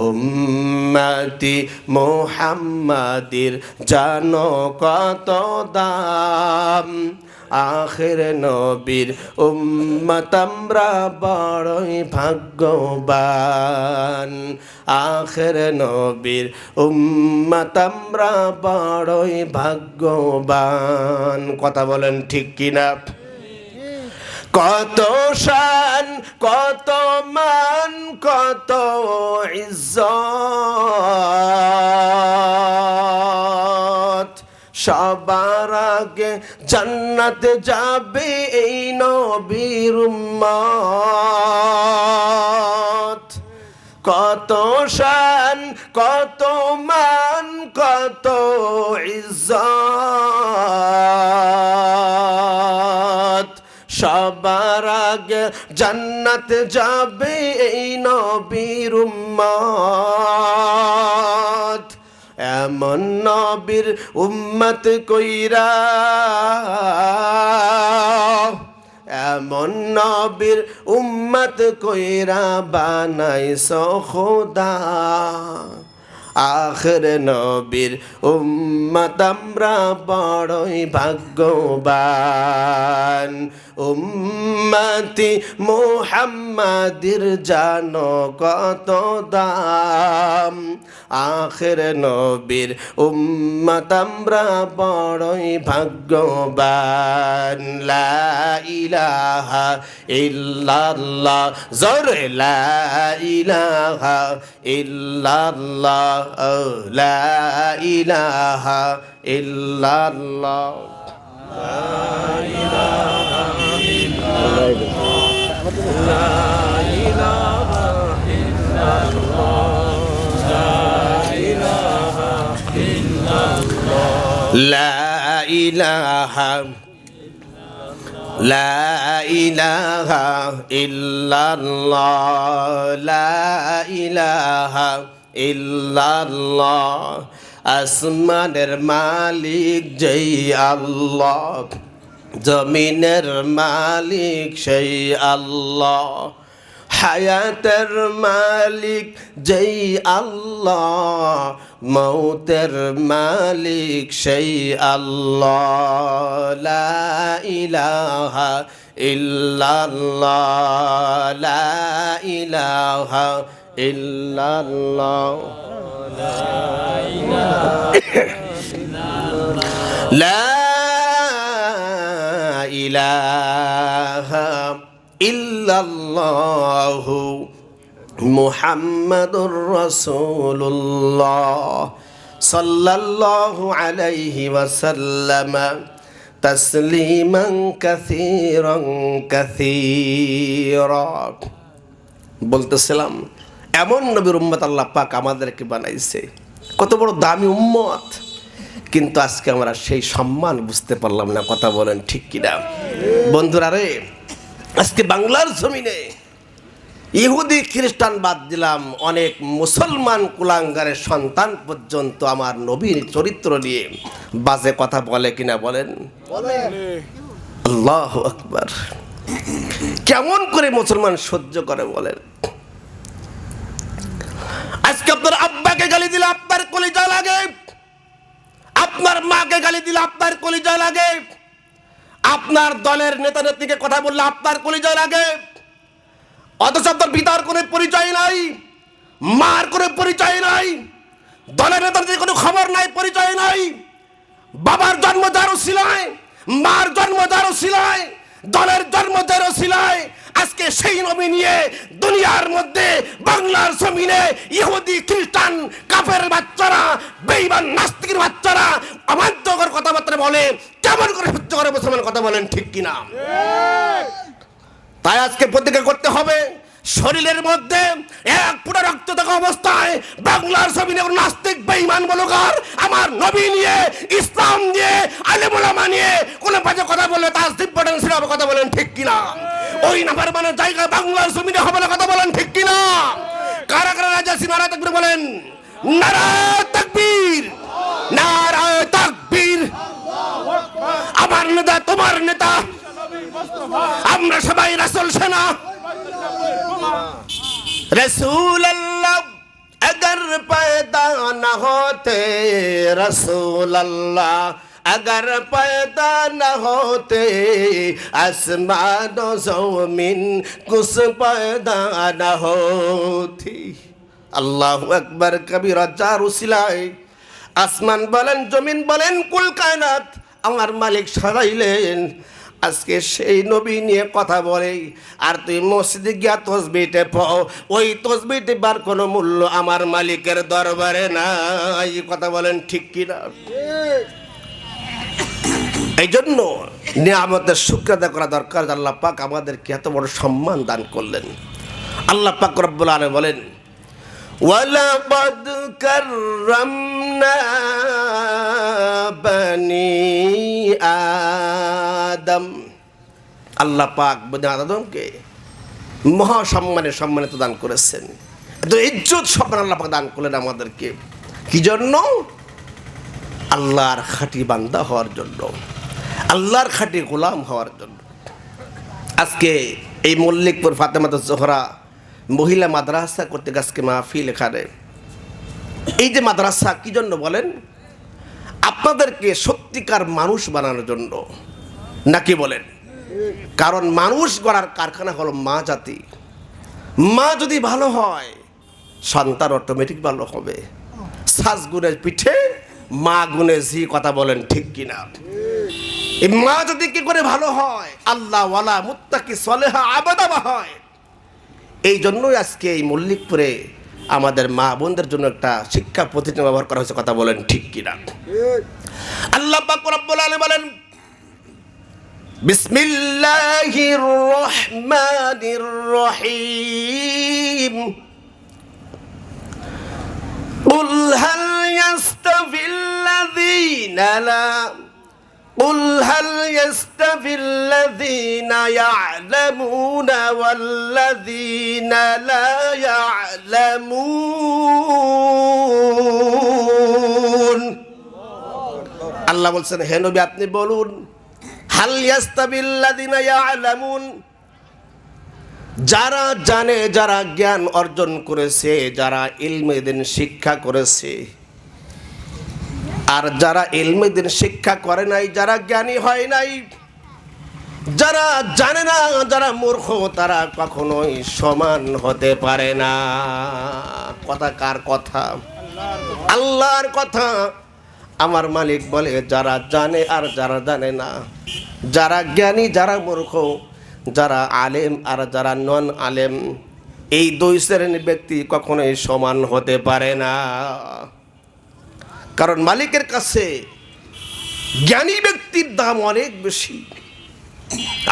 S2: উম্মতি মুহাম্মাদির জানো কত দাম, আখির নবীর উম্মত আমরা বড়ই ভাগ্যবান। আখির নবীর উম্মত আমরা বড়ই ভাগ্যবান। কথা বলেন ঠিক কিনা? কত শান, কত মান, কত ইজ্জত, সবার আগে জান্নাতে যাবে এই নবীর উম্মত। কত শান, কত মান, কত ইজ্জত, সবার আগে জান্নাতে যাবে এই নবীর উম্মত। এমন নবীর উম্মত কইরা, এমন নবীর উম্মত কইরা বানাইছো খোদা, আখের নবীর উম্মত আমরা বড়ই ভাগ্যবান। উম্মতি মুহাম্মাদির জানো কত দাম, আখের নবীর উম্মত আমরা বড়ই ভাগ্যবান। লা ইলাহা ইল্লাল্লাহ, জোরে লা ইলাহা ইল্লাল্লাহ, লা ইলাহা ইল্লাল্লাহ। লা ইলাহা লা ইলাহা ইল্লাল্লাহ, লা ইলাহা ইল্লাল্লাহ। আসমানের মালিক যেই আল্লাহ, জমিনের মালিক সেই আল্লাহ, হায়াতের মালিক যেই আল্লাহ, মৌতের মালিক সেই আল্লাহ। লা ইলাহা ইল্লাল্লাহ, লা ইলাহা ইল্লাল্লাহ, লা ইলাহা ইল্লাল্লাহু মুহাম্মাদুর রাসূলুল্লাহ সাল্লাল্লাহু আলাইহি ওয়াসাল্লাম তাসলিমান কাসীরান কাসীরা। বলতেছিলাম এমন নবীর উম্মত আল্লাহ পাক আমাদেরকে বানাইছে, কত বড় দামি উম্মত, কিন্তু আজকে আমরা সেই সম্মান বুঝতে পারলাম না। কথা বলেন ঠিক কিনা বন্ধুরা? রে আজকে বাংলার জমিনে ইহুদি খ্রিস্টান বাদ দিলাম, অনেক মুসলমান কুলাঙ্গারের সন্তান পর্যন্ত আমার নবীর চরিত্র নিয়ে বাজে কথা বলে কিনা বলেন? আল্লাহু আকবার। কেমন করে মুসলমান সহ্য করে বলেন? আজকে আপনার আব্বাকে গালি দিলে আপনার কলিজা লাগে, আপনার মাকে গালি দিলে আপনার কলিজা লাগে, আপনার দলের নেতা নেত্রীকে কথা বললে আপনার কলিজা লাগে, অথচ আপনার পিতার কোনো পরিচয় নাই, মার কোনো পরিচয় নাই, দলের নেতাদের কোনো খবর নাই, পরিচয় নাই। বাবার জন্ম যার উসিলায়, মার জন্ম যার উসিলায়, দলের জন্ম যার উসিলায় আজকে সেই নবী নিয়ে দুনিয়ার মধ্যে বাংলার জমিনে ইহুদি খ্রিস্টান কাফের বাচ্চারা, বেঈমান নাস্তিকের বাচ্চারা অবাধ্যকর কথাবার্তা বলে। কেমন করে সহ্য করে মুসলমান? কথা বলেন ঠিক কিনা? তাই আজকে প্রতিজ্ঞা করতে হবে, শরীরের মধ্যে এক ফুটা রক্ত থাকা অবস্থায় বাংলার জমিনে নাস্তিক বেঈমান বলগার আমার নবী নিয়ে, ইসলাম নিয়ে, আলেম ওলামা নিয়ে কোনো বাজে কথা বলে তার দিব্যটান ছিল। কথা বলেন ঠিক কিনা? ওই নাফরমানের জায়গা বাংলার জমিনে হবে না। কথা বলেন ঠিক কিনা? কারা কারা রাজা সিনারা তাকবীর বলেন? নারায়ে তাকবীর, নারায়ে তাকবীর। আমার নেতা তোমার নেতা, আমরা সবাই রাসূল সেনা। रसूल अल्लाह अगर पैदा न होते, रसूल अल्लाह अगर पैदा न होते, आसमान और ज़मीन कुछ पैदा न होती। अल्लाहु अकबर कबीरा। चार उसिलाय আসমান বলেন, জমিন বলেন, কুল কায়নাত আমার মালিক সারাইলেন। আজকে সেই নবী নিয়ে কথা বলে, আর তুই মসজিদে গিয়া তসবিহটা পাও, ওই তসবিহটি বার কোনো মূল্য আমার মালিকের দরবারে নাই। কথা বলেন ঠিক কিনা? এই জন্য নিয়ামতের শুকর আদায় করা দরকার। আল্লাহ পাক আমাদেরকে এত বড় সম্মান দান করলেন। আল্লাহ পাক রব্বুল আলামিন বলেন, ওয়ালাকাদ কাররামনা বানি আদম। আল্লাহ পাক বনি আদমকে মহা সম্মানিত দান করেছেন। এত ইজ্জত সম্মান আল্লাহ পাক দান করলেন আমাদেরকে। কি জন্য? আল্লাহর খাঁটি বান্দা হওয়ার জন্য, আল্লাহর খাঁটি গোলাম হওয়ার জন্য। আজকে এই মল্লিকপুর ফাতেমাতুজ জোহরা মহিলা মাদ্রাসা কর্তৃক আজকে মাহফিল, এখানে এই যে মাদ্রাসা কি জন্য বলেন? আপনাদেরকে সত্যিকার মানুষ বানানোর জন্য, নাকি বলেন? কারণ মানুষ গড়ার কারখানা হলো মা জাতি। মা যদি ভালো হয় সন্তান অটোমেটিক ভালো হবে। সাজ গুণের পিঠে মা গুণে ঝি, কথা বলেন ঠিক কিনা? এই মা যদি কি করে ভালো হয়, আল্লাহ ওয়ালা মুত্তাকি সলেহা আবাদা হয়। এই জন্যই আজকে এই মল্লিকপুরে আমাদের মা বোনদের জন্য একটা শিক্ষা প্রতিষ্ঠান ব্যবহার করা হয়েছে, কথা বলেন ঠিক কিনা? আল্লাহ পাক রব্বুল আলামিন বলেন, বিসমিল্লাহির রহমানির রহিম, قل هل يستوي الذين يعلمون والذين لا يعلمون। আল্লাহ বলছেন, হে নবী আপনি বলুন, হাল ইয়াস্তাবিল্লাযিনা ইয়ালামুন, যারা জানে, যারা জ্ঞান অর্জন করেছে, যারা ইলমে দ্বীন শিক্ষা করেছে, আর যারা ইলমে দ্বীন শিক্ষা করে নাই, যারা জ্ঞানী হয় নাই, যারা জানে না, যারা মূর্খ, তারা কখনোই সমান হতে পারে না। কথা কার কথা? আল্লাহর কথা। আমার মালিক বলে, যারা জানে আর যারা জানে না, যারা জ্ঞানী, যারা মূর্খ, যারা আলেম আর যারা নন আলেম, এই দুই শ্রেণীর ব্যক্তি কখনোই সমান হতে পারে না। কারণ মালিকের কাছে জ্ঞানী ব্যক্তির দাম অনেক বেশি,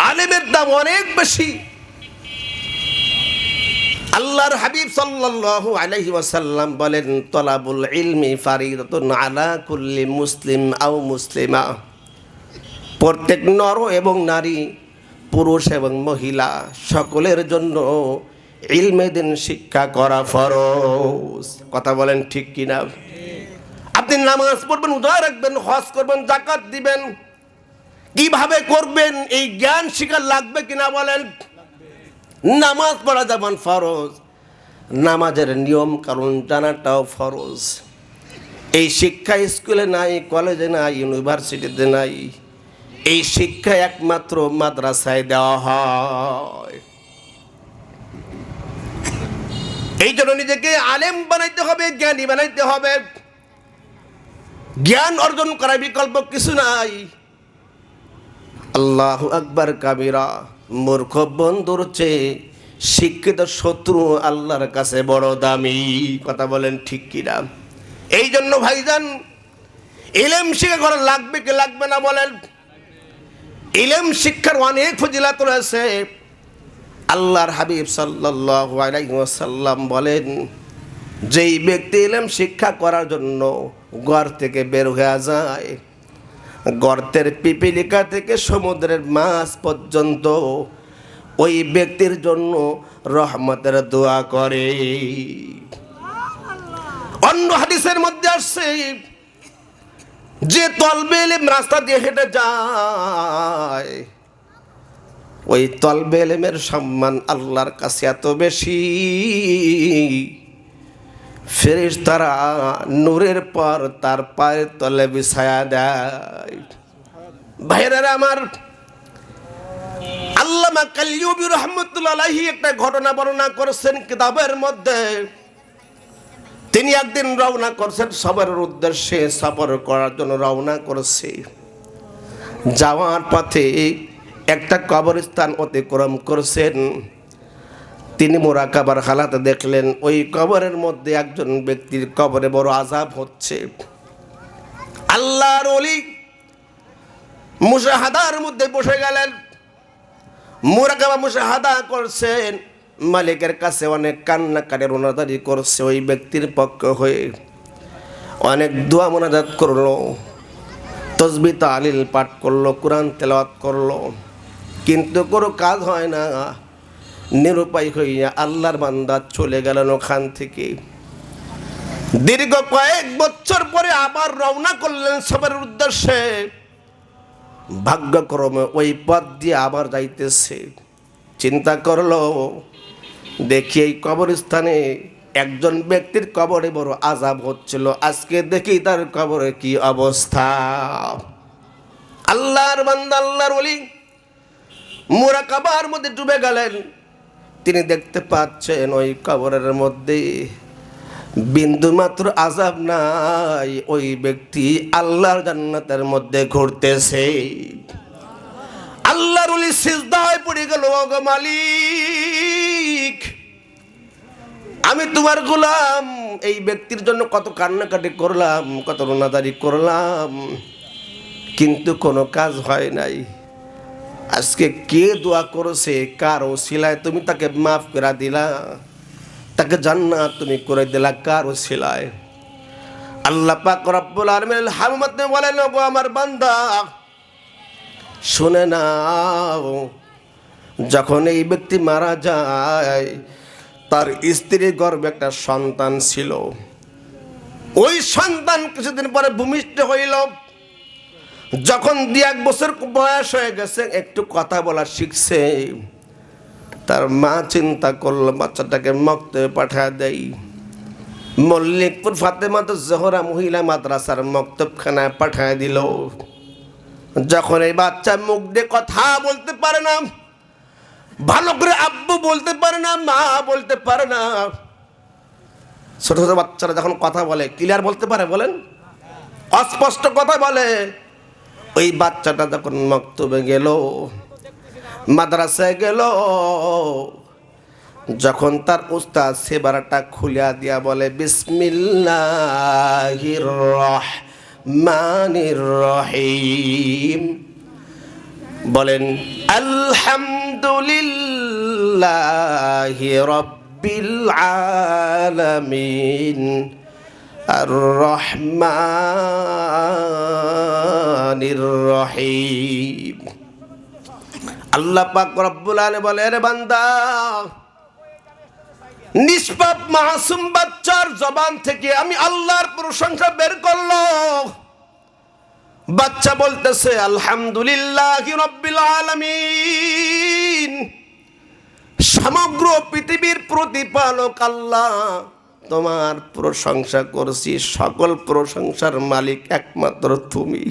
S2: আলেমের দাম অনেক বেশি। আল্লাহর হাবিব সাল্লাল্লাহু আলাইহি ওয়াসাল্লাম বলেন, তলাবুল ইলমি ফারিদাতুন আলা কুল্লি মুসলিম আও মুসলিমা, প্রত্যেক নর এবং নারী, পুরুষ এবং মহিলা সকলের জন্য ইলমে দ্বীন শিক্ষা করা ফরজ। কথা বলেন ঠিক কিনা? আপনি নামাজ পড়বেন, রোজা রাখবেন, হজ করবেন, যাকাত দিবেন, কিভাবে করবেন এই জ্ঞান শিক্ষা লাগবে কিনা বলেন? নামাজ পড়া যেমন ফরজ, নামাজের নিয়ম কারণ জানাটাও ফরজ। এই শিক্ষা স্কুলে নাই, কলেজে নাই, ইউনিভার্সিটিতে নাই। এই শিক্ষা একমাত্র মাদ্রাসায় দেওয়া হয়। এই জন্য নিজেকে আলেম বানাইতে হবে, জ্ঞানী বানাইতে হবে। জ্ঞান অর্জন করার বিকল্প কিছু নাই। আল্লাহু আকবার কাবীরা। মূর্খ বন্ধুর চেয়ে শিক্ষিত শত্রু আল্লাহর কাছে বড় দামি। কথা বলেন ঠিক কিনা? এই জন্য ভাইজান, ইলম শিক্ষা করা লাগবে কি লাগবে না বলেন? ইলম শিক্ষার অনেক ফজিলত রয়েছে। আল্লাহর হাবিব সাল্লাল্লাহু আলাইহি ওয়াসাল্লাম বলেন, যেই ব্যক্তি ইলম শিক্ষা করার জন্য ঘর থেকে বের হয়ে যায়, গর্তের পিপিলিকা থেকে সমুদ্রের মাছ পর্যন্ত ওই ব্যক্তির জন্য রহমতের দোয়া করে। অন্য হাদিসের মধ্যে আসছে, যে তলবে ইলম রাস্তা দিয়ে হেঁটে যায়, ওই তলবে ইলমের সম্মান আল্লাহর কাছে এত বেশি, ফেরেশতারা নূরের পর তার পায়ের তলে বিছায়া দেয়। ভাইয়েরা আমার, আল্লামা কালিয়ুবী রাহমাতুল্লাহি আলাইহি একটা ঘটনা বর্ণনা করেছেন কিতাবের মধ্যে। তিনি একদিন রওনা করছেন সফরের উদ্দেশ্যে, সফর করার জন্য রওনা করেছে। যাওয়ার পথে একটা কবরস্থান অতিক্রম করছেন। তিনি মুরাকাবার হালাতে দেখলেন ওই কবরের মধ্যে একজন ব্যক্তির কবরে বড় আযাব হচ্ছে। আল্লাহর ওলি মুশাহাদার মধ্যে বসে গেলেন, মুরাকাবা মুশাহাদা করছেন। মালিকের কাছে অনেক কান্নাকাটি রোনাদারি করছে ওই ব্যক্তির পক্ষ হয়ে, অনেক দোয়া মোনাজাত করলো, তাসবিহ তাহলিল পাঠ করলো, কোরআন তেলাওয়াত করলো, কিন্তু কোনো কাজ হয় না। নিরুপায় হইয়া আল্লাহর বান্দা চলে গেলেন ওখান থেকে। দীর্ঘ কয়েক বছর পরে আবার রওনা করলেন সফরের উদ্দেশ্যে। ভাগ্যক্রমে ওই পথ দিয়ে আবার যাইতেছে। চিন্তা করলো, দেখি এই কবরস্থানে একজন ব্যক্তির কবরে বড় আযাব হচ্ছিল, আজকে দেখি তার কবরে কি অবস্থা। আল্লাহর বান্দা, আল্লাহর ওলি মুরাকাবার মধ্যে ডুবে গেলেন। তিনি দেখতে পাচ্ছেন ওই কবরের মধ্যে বিন্দু মাত্র আযাব নাই, ওই ব্যক্তি আল্লাহর জান্নাতের মধ্যে ঘুরতেছে। আল্লাহর ওলি সিজদায় পড়ে গেল, ওগো মালিক, আমি তোমার গোলাম, এই ব্যক্তির জন্য কত কান্নাকাটি করলাম, কত রোনাদারি করলাম, কিন্তু কোনো কাজ হয় নাই। আজকে কে দোয়া করেছে, কার ওসিলায় তুমি তাকে মাফ করে দিলা, তাকে জান্নাত তুমি করে দিলা, কার ওসিলায়? আল্লাহ পাক রব্বুল আলামিন হামতে বলেন, ওগো আমার বান্দা শুনে নাও, যখন এই ব্যক্তি মারা যায় তার স্ত্রীর গর্ভে একটা সন্তান ছিল। ওই সন্তান কিছুদিন পরে ভূমিষ্ঠ হইল। যখন 2-1 বছর বয়স হয়ে গেছে, একটু কথা বলা শিখছে, তার মা চিন্তা করলো বাচ্চাটাকে মক্তবে পাঠায় দেই। মল্লিকপুর ফাতেমাতুজ জোহরা মহিলা মাদ্রাসার মক্তবখানায় পাঠায় দিল। যখন এই বাচ্চা মুখ দিয়ে কথা বলতে পারে না, ভালো করে আব্বু বলতে পারে না, মা বলতে পারে না। ছোট ছোট বাচ্চারা যখন কথা বলে ক্লিয়ার বলতে পারে, বলেন, অস্পষ্ট কথা বলে। ওই বাচ্চাটা যখন মক্তবে গেল, মাদ্রাসায় গেল, যখন তার উস্তাদ সেবারাটা খুলিয়া দিয়া বলে, বিসমিল্লাহির রহমানির রহিম, বলেন আলহামদুলিল্লাহি রাব্বিল আলামিন আর রহমানির রহিম। আল্লাহ পাক রব্বুল আলামিন বলে, রে বান্দা, নিষ্পাপ মাসুম বাচ্চার জবান থেকে আমি আল্লাহর প্রশংসা বের করলো। বাচ্চা বলতেছে আলহামদুলিল্লাহি রাব্বিল আলামিন, সমগ্র পৃথিবীর প্রতিপালক আল্লাহ তোমার প্রশংসা করছি, সকল প্রশংসার মালিক একমাত্র তুমি।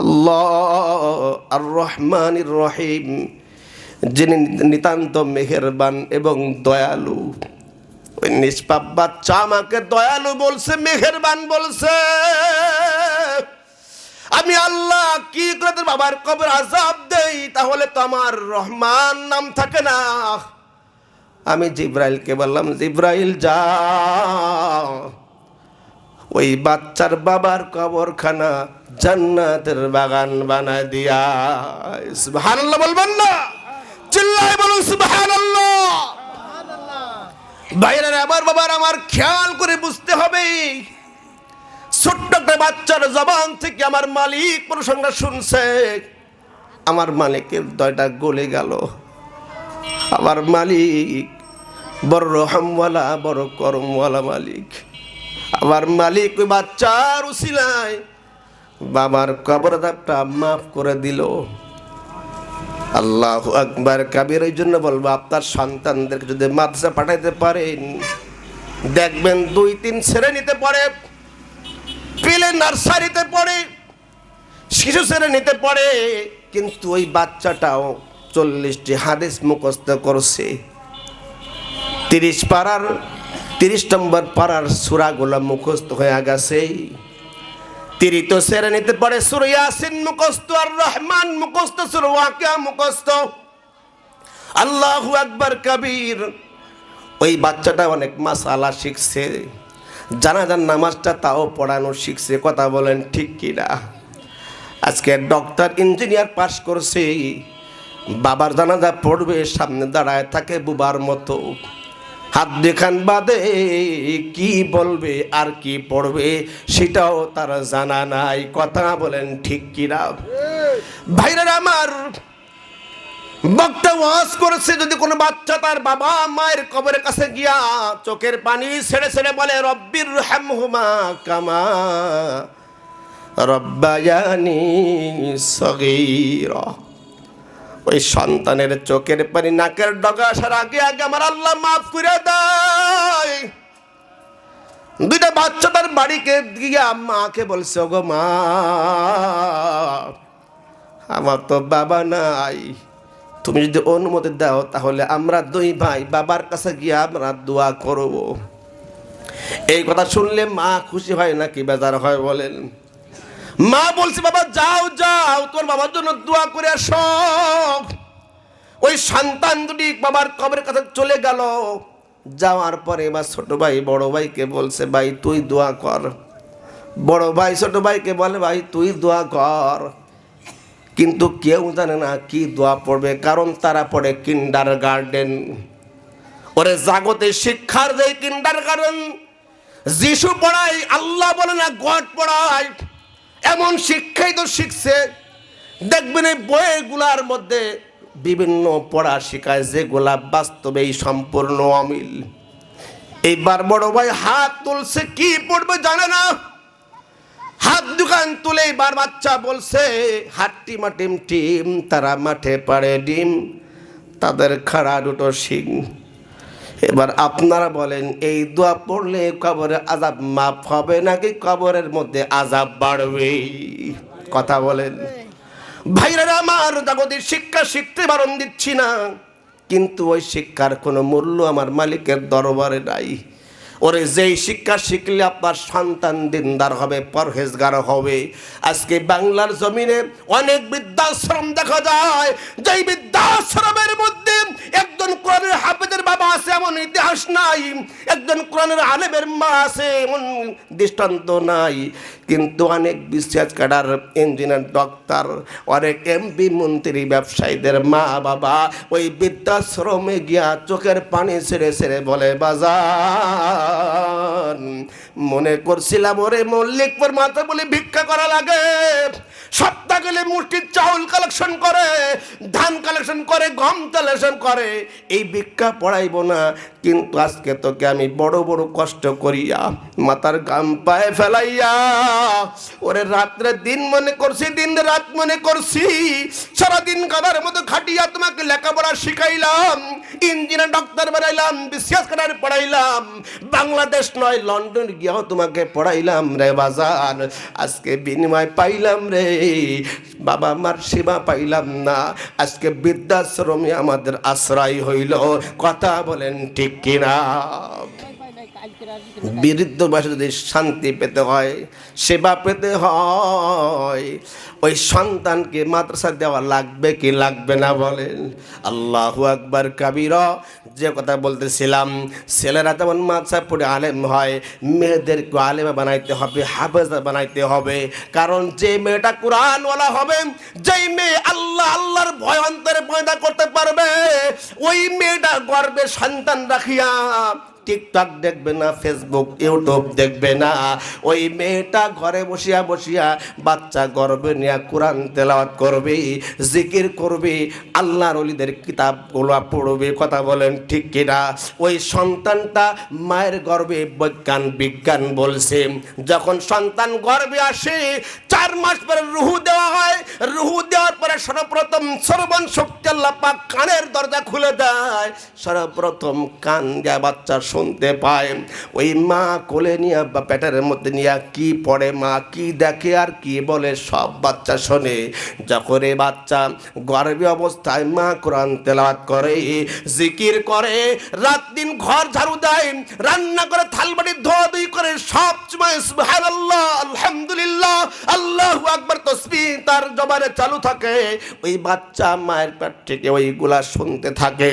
S2: আল্লাহ আর রহমানির রহিম, যিনি নিতান্ত মেহেরবান এবং দয়ালু। ওই নিষ্পাপ বাচ্চা আমাকে দয়ালু বলছে, মেহেরবান বলছে। আমি আল্লাহ কি করে তোর বাবার কবর আযাব দেই, তাহলে তো আমার রহমান নাম থাকে না। আমি জিব্রাইলকে বললাম, জিব্রাইল যা ওই বাচ্চার বাবার কবরখানা জান্নাতের বাগান বানায় দিয়া। সুবহানাল্লাহ বলবেন না? চিল্লায় বলুন সুবহানাল্লাহ। ভাইরা আমার, বাবার আমার, খেয়াল করে বুঝতে হবে, ছোট্ট একটা বাচ্চার জবান থেকে আমার মালিক প্রশংসা শুনছে। আমার মালিকের দয়টা গলে গেল। আমার মালিক বড় রহমওয়ালা, বড় করমওয়ালা মালিক। আমার মালিক ওই বাচ্চার উসিলায় বাবার কবরটা মাফ করে দিল। আল্লাহু আকবার কাবীর। এই জন্য বলবো, আপনার সন্তানদেরকে যদি মাদ্রাসা পাঠাইতে পারেন, দেখবেন 2-3 শ্রেণীতে পড়ে, পেলে নার্সারিতে পড়ে, শিশু শ্রেণীতে পড়ে, কিন্তু ওই বাচ্চাটাও 40টি হাদিস মুখস্থ করছে। 30 নম্বর পাড়ার সূরাগুলো মুখস্থ হয়ে গেছে। তৃতীয় শ্রেণীতে পড়ে সূরা ইয়াসিন মুখস্থ, আর রহমান মুখস্থ, সূরা ওয়াকিয়া মুখস্থ। আল্লাহু আকবার কাবীর। ওই বাচ্চাটা অনেক মাসালা শিখছে, জানাজার নামাজটা তাও পড়ানো শিখছে। কথা বলেন ঠিক কি না? আজকে ডক্টর ইঞ্জিনিয়ার পাশ করছে, বাবার জানাজা পড়বে, সামনে দাঁড়ায় থাকে বুবার মতো, হাত দেখান বাদে কি বলবে আর কি পড়বে সেটাও তার জানা নাই। কথা বলেন ঠিক কি না? ভাইরা আমার, বক্তা ওয়াজ করেছে, যদি কোনো বাচ্চা তার বাবা মায়ের কবরের কাছে গিয়া চোখের পানি ছেড়ে ছেড়ে বলে, রব্বির রহমহুমা কামা রব্বায়ানি সগীরা, ওই সন্তানের চোখের পানি নাকের ডগা আসার আগে আগে আমার আল্লাহ মাফ করে দেয়। দুইটা বাচ্চা তার বাড়িকে গিয়া মাকে বলছে, ওগো মা, আমার তো বাবা নাই, তুমি যদি অনুমতি দাও তাহলে আমরা দুই ভাই বাবার কাছে গিয়ে আমরা দোয়া করব। এই কথা শুনলে মা খুশি হয় নাকি বেজার হয় বলেন? মা বলছে, বাবা যাও যাও, তোর বাবার জন্য দোয়া করে আসো। ওই সন্তান দুটি বাবার কবরের কাছে চলে গেল। যাওয়ার পরে এবার ছোট ভাই বড় ভাইকে বলছে, ভাই তুই দোয়া কর। বড় ভাই ছোট ভাইকে বলে, ভাই তুই দোয়া কর। কিন্তু কেউ জানে না কি দোয়া পড়বে, কারণ তারা পড়ে কিন্ডার গার্ডেন। ওরে জাগতে শিক্ষার যে কিন্ডার গার্ডেন, যিশু পড়ায়, আল্লাহ বলে না গড পড়ায়, এমন শিক্ষাই তো শিখছে। দেখবেন এই বইগুলার মধ্যে বিভিন্ন পড়া শিখায় যেগুলা বাস্তবেই সম্পূর্ণ অমিল। এইবার বড় ভাই হাত তুলছে, কি পড়বে জানে না। হাত দুখান তুলে এবার বাচ্চা বলছে, হাট্টি মাটিম টিম, তারা মাঠে পাড়ে ডিম, তাদের খাড়া দুটো শিং। এবার আপনারা বলেন, এই দোয়া পড়লে কবরের আযাব মাফ হবে নাকি কবরের মধ্যে আযাব বাড়বে? কথা বলেন ভাইরা আমার। জগতের শিক্ষা শিখতে বারণ দিচ্ছি না, কিন্তু ওই শিক্ষার কোনো মূল্য আমার মালিকের দরবারে নাই। ওরে যেই শিক্ষা শিখলে আপনার সন্তান দিনদার হবে, পরহেজগার হবে। আজকে বাংলার জমিনে অনেক বৃদ্ধাশ্রম দেখা যায়, যেই বৃদ্ধাশ্রমের মধ্যে একজন কোরআনের হাফেজের বাবা আছে এমন ইতিহাস নাই, একজন কোরআনের আলেমের মা আছে এমন দৃষ্টান্ত নাই। কিন্তু অনেক বিসিএস ক্যাডার, ইঞ্জিনিয়ার, ডক্টর, অনেক এমপি, মন্ত্রী, ব্যবসায়ীদের মা বাবা ওই বৃদ্ধাশ্রমে গিয়া চোখের পানি ছেড়ে ছেড়ে বলে, বাজার মনে করছিলাম ওরে মল্লিকপুর মাথা বলে ভিক্ষা করা লাগে, সপ্তাহ গেলে মুষ্টির চাউল কালেকশন করে, ধান কালেকশন করে, গম কালেকশন করে, এই ভিক্ষা পড়াইব না। কিন্তু আজকে তোকে আমি বড় বড় কষ্ট করিয়া মাথার গাম পায়ে ফেলাইয়া ওরে রাত্রে দিন মনে করছি, দিন রাত মনে করছি, সারাদিন গাদার মতো খাটিয়া তোমাকে লেখাপড়া শিখাইলাম, ইঞ্জিনিয়ার ডক্টর বানাইলাম, বিসিএস ক্যাডার পড়াইলাম, বাংলাদেশ নয় লন্ডন গিয়াও তোমাকে পড়াইলাম রে বাজার। আজকে বিনিময় পাইলাম রে বাবা মার সেবা পাইলাম না, আজকে বৃদ্ধাশ্রমে আমাদের আশ্রয় হইল। কথা বলেন ঠিক কিনা? বৃদ্ধ বয়সে যদি শান্তি পেতে হয়, সেবা পেতে হয়, ওই সন্তানকে মাদ্রাসা দেওয়া লাগবে কি লাগবে না বলেন? আল্লাহু আকবার কাবীরা। যে কথা বলতেছিলাম, ছেলেরা যেমন মাদ্রাসা পড়ে আলেম হয়, মেয়েদেরকে আলেমা বানাইতে হবে, হাফেজা বানাইতে হবে। কারণ যে মেয়েটা কোরআনওয়ালা হবে, যেই মেয়ে আল্লাহর ভয় অন্তরে পয়দা করতে পারবে, ওই মেয়েটা গর্বে সন্তান রাখিয়া টিকটক দেখবে না, ফেসবুক ইউটিউব দেখবে না। ওই মেয়েটা ঘরে বসিয়া বসিয়া বাচ্চা গর্বে নিয়ে কোরআন তেলাওয়াত করবে, জিকির করবে, আল্লাহর ওলিদের কিতাবগুলো পড়বে। কথা বলেন ঠিক কিনা? ওই সন্তানটা মায়ের গর্বে, বিজ্ঞান বলছে যখন সন্তান গর্বে আসে 4 মাস পরে রুহু দেওয়া হয়। রুহু দেওয়ার পরে সর্বপ্রথম শ্রবণ শক্তি আল্লাহ পাক কানের দরজা খুলে দেয়, সর্বপ্রথম কান দেয়া বাচ্চা শুনতে পায়। ওই মা কোলে নিয়ে বা পেটের মধ্যে নিয়ে কি পড়ে, মা কি দেখে আর কি বলে সব বাচ্চা শোনে। যখন এই বাচ্চা গর্ভে অবস্থায় মা কোরআন তেলাওয়াত করে, জিকির করে, রাত দিন ঘর ঝাড়ু দেয়, রান্না করে, থালবাটি ধোয়াধুয়ি করে, সব সময় সুবহানাল্লাহ, আলহামদুলিল্লাহ, আল্লাহু আকবার তাসবিহ তার জবানে চালু থাকে। ওই বাচ্চা মায়ের পেট থেকে ওইগুলা শুনতে থাকে।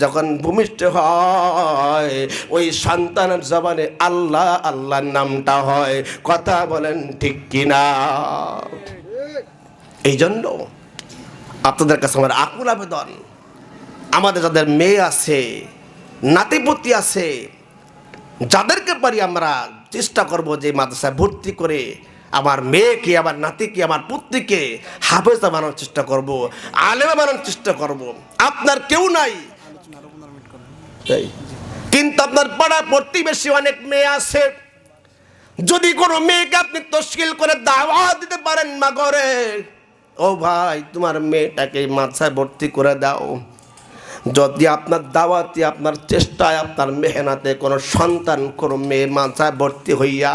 S2: যখন ভূমিষ্ঠ হয়, ওই সন্তানের জবানে আল্লাহ আল্লাহর নামটা হয়। কথা বলেন ঠিক কিনা? এই জন্য আপনাদের কাছে আমার আকুল আবেদন, আমাদের যাদের মেয়ে আছে, নাতিপুতি আছে, যাদেরকে পারি আমরা চেষ্টা করব যে মাদ্রাসায় ভর্তি করে আমার মেয়েকে, আমার নাতিকে, আমার পুত্রকে হাফেজা বানানোর চেষ্টা করব, আলেমা বানানোর চেষ্টা করব। আপনার কেউ নাই, কিন্তু আপনার পাড়া প্রতিবেশী অনেক মেয়ে আছে। যদি কোনো মেয়েকে আপনি তশকিল করে দাওয়াত দিতে পারেন, মা ঘরে ও ভাই তোমার মেয়েটাকে মাদ্রাসায় ভর্তি করে দাও। যদি আপনার দাওয়াতে, আপনার চেষ্টায়, আপনার মেহনতে কোনো সন্তান, কোনো মেয়ে মাদ্রাসায় ভর্তি হইয়া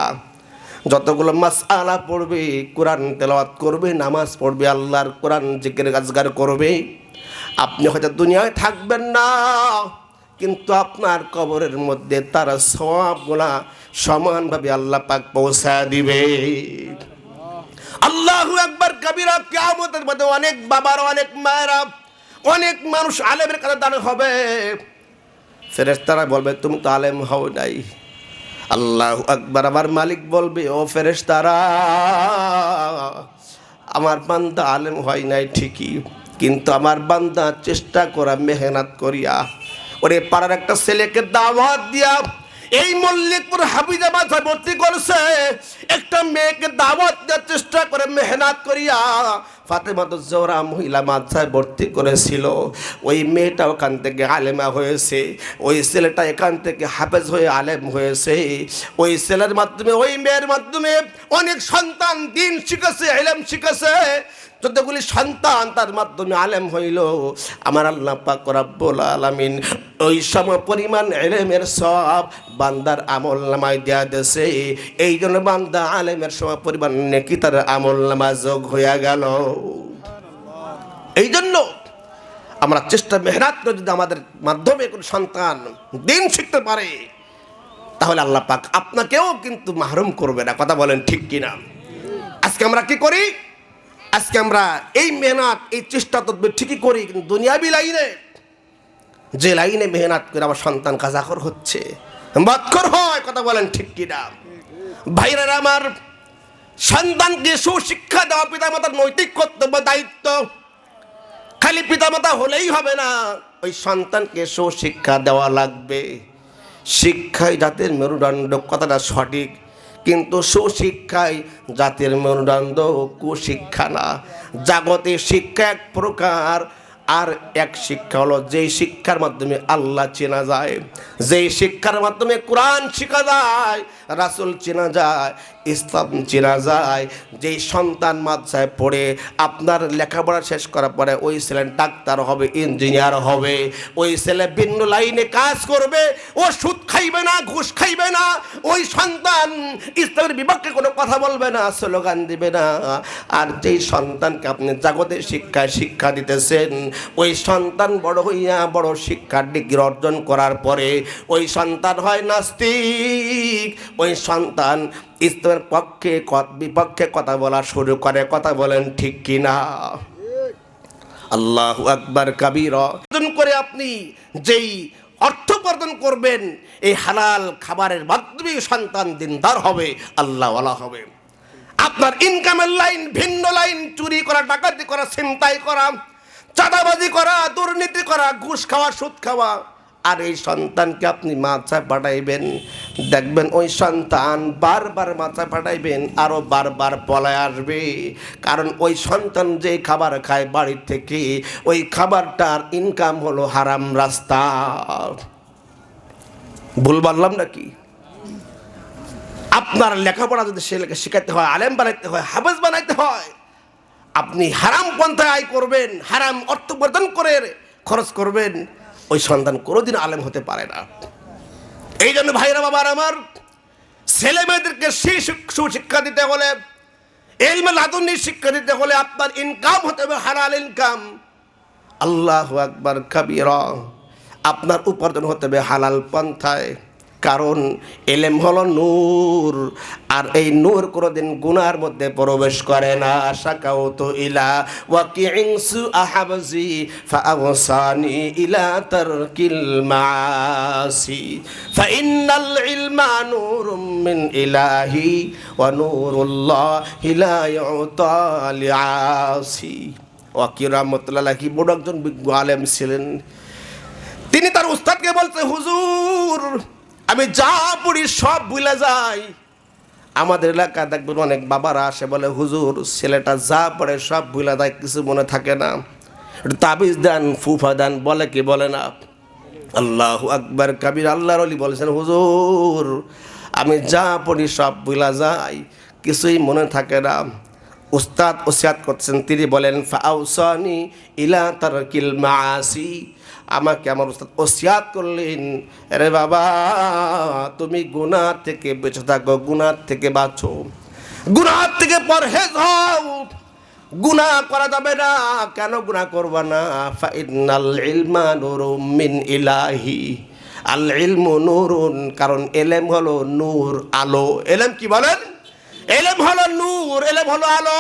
S2: যতগুলো মাসআলা পড়বে, কোরআন তেলাওয়াত করবে, নামাজ পড়বে, আল্লাহর কোরআন জিকির আজগার করবে, আপনি হয়তো দুনিয়ায় থাকবেন না, কিন্তু আপনার কবরের মধ্যে তার সওয়াবগুলা সমানভাবে আল্লাহ পাক পৌঁছায় দিবে। আল্লাহু আকবার কবীরা। কিয়ামতের মধ্যে অনেক বাবারা, অনেক মায়েরা, অনেক মানুষ আলেমের কাছে দাঁড়ানো হবে। ফেরেশতারা বলবে তুমি তো আলেম হও নাই। আল্লাহু আকবার। আমার মালিক বলবে ও ফেরেশতারা, আমার বান্দা আলেম হয় নাই ঠিকই, কিন্তু আমার বান্দা চেষ্টা করা, মেহনত করিয়া ওরে পাড়ার একটা ছেলেকে দাওয়াত দিয়া এই মল্লিকপুর হাফিজা মাদ্রাসায় ভর্তি করছে। একটা মেয়েকে দাওয়াত দেওয়ার চেষ্টা করে, মেহনত করিয়া ফাতেমাতুজ জোহরা মহিলা মাদ্রাসায় ভর্তি করেছিল। ওই মেয়েটা ওখান থেকে আলেমা হয়েছে, ওই ছেলেটা এখান থেকে হাফেজ হয়ে আলেম হয়েছে। ওই ছেলের মাধ্যমে, ওই মেয়ের মাধ্যমে অনেক সন্তান দিন শিখেছে, ইলম শিখেছে। যতগুলি সন্তান তার মাধ্যমে আলেম হইল, আমার আল্লাহ পাক রব্বুল আলামিন ওই সম পরিমাণ ইলমের সওয়াব বান্দার আমল নামায় দেয়া দেছে। এই জন্য বান্দা আলেমের সম পরিমাণ নেকি তার আমল নামায় যোগ হইয়া গেল। এই জন্য আমরা চেষ্টা মেহনত করে যদি আমাদের মাধ্যমে কোনো সন্তান দিন শিখতে পারে, তাহলে আল্লাহ পাক আপনাকেও কিন্তু মাহরুম করবে না। কথা বলেন ঠিক কিনা? আজকে আমরা কি করি? আজকে আমরা এই মেহনত, এই চেষ্টা তদবির ঠিকই করি, কিন্তু দুনিয়াবি লাইনে, যে লাইনে মেহনত করে আমার সন্তান কাজাখর হচ্ছে, বদখর হয়। কথা বলেন ঠিক কিনা? ভাইরা আমার, সন্তানকে সুশিক্ষা দেওয়া পিতামাতার নৈতিক কর্তব্য, দায়িত্ব। খালি পিতামাতা হলেই হবে না, ওই সন্তানকে সুশিক্ষা দেওয়া লাগবে। শিক্ষাই জাতির মেরুদণ্ড, কথাটা সঠিক, কিন্তু সুশিক্ষাই জাতির মেরুদণ্ড, কুশিক্ষা না। জাগতিক শিক্ষা এক প্রকার, আর এক শিক্ষা হলো যেই শিক্ষার মাধ্যমে আল্লাহ চেনা যায়, যেই শিক্ষার মাধ্যমে কোরআন শেখা যায়, রাসূল চেনা যায়, ইসলাম চেনা যায়। যেই সন্তান মাদ্রাসায় পড়ে আপনার লেখাপড়া শেষ করার পরে ওই ছেলে ডাক্তার হবে, ইঞ্জিনিয়ার হবে, ওই ছেলে ভিন্ন লাইনে কাজ করবে, ও সুদ খাইবে না, ঘুষ খাইবে না, ওই সন্তান ইসলামের বিপক্ষে কোনো কথা বলবে না, স্লোগান দিবে না। আর যেই সন্তানকে আপনি জাগতিক শিক্ষায় শিক্ষা দিতেছেন, ওই সন্তান বড় হইয়া বড় শিক্ষার ডিগ্রি অর্জন করার পরে ওই সন্তান হয় নাস্তিক। ওই সন্তান ইসলামের পক্ষে বিপক্ষে কথা বলা শুরু করে। কথা বলেন ঠিক কিনা? আল্লাহু আকবার কাবীরা। করে আপনি যেই অর্থ উপার্জন করবেন, এই হালাল খাবারের মাধ্যমে সন্তান দিনদার হবে, আল্লাহওয়ালা হবে। আপনার ইনকামের লাইন ভিন্ন লাইন, চুরি করা, ডাকাতি করা, ছিনতাই করা, চাঁদাবাজি করা, দুর্নীতি করা, ঘুষ খাওয়া, সুদ খাওয়া। আর এই সন্তানকে আপনি মাদ্রাসায় পাঠাইবেন, দেখবেন ওই সন্তান বারবার মাদ্রাসায় পাঠাইবেন, আরও বারবার পলায় আসবে। কারণ ওই সন্তান যে খাবার খায় বাড়ির থেকে, ওই খাবারটার ইনকাম হলো হারাম রাস্তা। ভুল বললাম নাকি? আপনার লেখাপড়া যদি ছেলেকে শেখাতে হয়, আলেম বানাইতে হয়, হাফেজ বানাইতে হয়, আপনি হারাম পন্থায় আয় করবেন, হারাম অর্থ উপার্জন করে খরচ করবেন, ওই সন্তান কোনোদিন আলেম হতে পারে না। এই জন্য ভাইরা বাবার আমার, ছেলে মেয়েদেরকে সুশিক্ষা দিতে হলে, ইলমে লাদুন্নি শিক্ষা দিতে হলে আপনার ইনকাম হতে হবে হালাল ইনকাম। আল্লাহু আকবার কাবীরা। আপনার উপার্জন হতে হবে হালাল পন্থায়। কারণ ইলম হলো নূর, আর এই নূর কোনোদিন গুনার মধ্যে প্রবেশ করে না। শাকাউতু ইলা ওয়াকিইন সুআহাবজি ফাআওসানি ইলা তারকিল মাআসি ফাইন্নাল ইলমা নূরুম মিন ইলাহি ওয়া নূরুল্লাহি লা ইউতা লিআসি। ওয়াকি রাহমাতুল্লাহ কি বড় একজন বিজ্ঞ আলেম ছিলেন। তিনি তার উস্তাদকে বলতে, হুজুর আমি যা পড়ি সব ভুলে যাই। আমাদের এলাকা দেখবেন অনেক বাবারা আসে বলে, হুজুর ছেলেটা যা পড়ে সব ভুলে যায়, কিছু মনে থাকে না, একটু তাবিজ দেন, ফুফা দেন, বলে কি বলে না? আল্লাহু আকবার কাবীর। আল্লাহর ওলি বলেছেন, হুজুর আমি যা পড়ি সব ভুলে যাই, কিছুই মনে থাকে না। উস্তাদ ওসিয়াত করছেন, তিনি বলেন ফাউসানি ইলা তারকিল মাআসি, আমাকে আমার উস্তাদ ওসিয়াত করলেন, রে বাবা তুমি গুনাহ থেকে বেঁচে থাকো, গুনাহ থেকে বাঁচো, গুনাহ থেকে পরহেজ হও। গুনাহ করা যাবে না। কেন গুনাহ করবা না? ফাইনাল ইলমা নূরুম মিন ইলাহি, আল ইলমু নূরুন, কারণ এলেম হলো নূর, আলো। এলেম কি বলেন? এলেম হলো নূর, এলেম হলো আলো।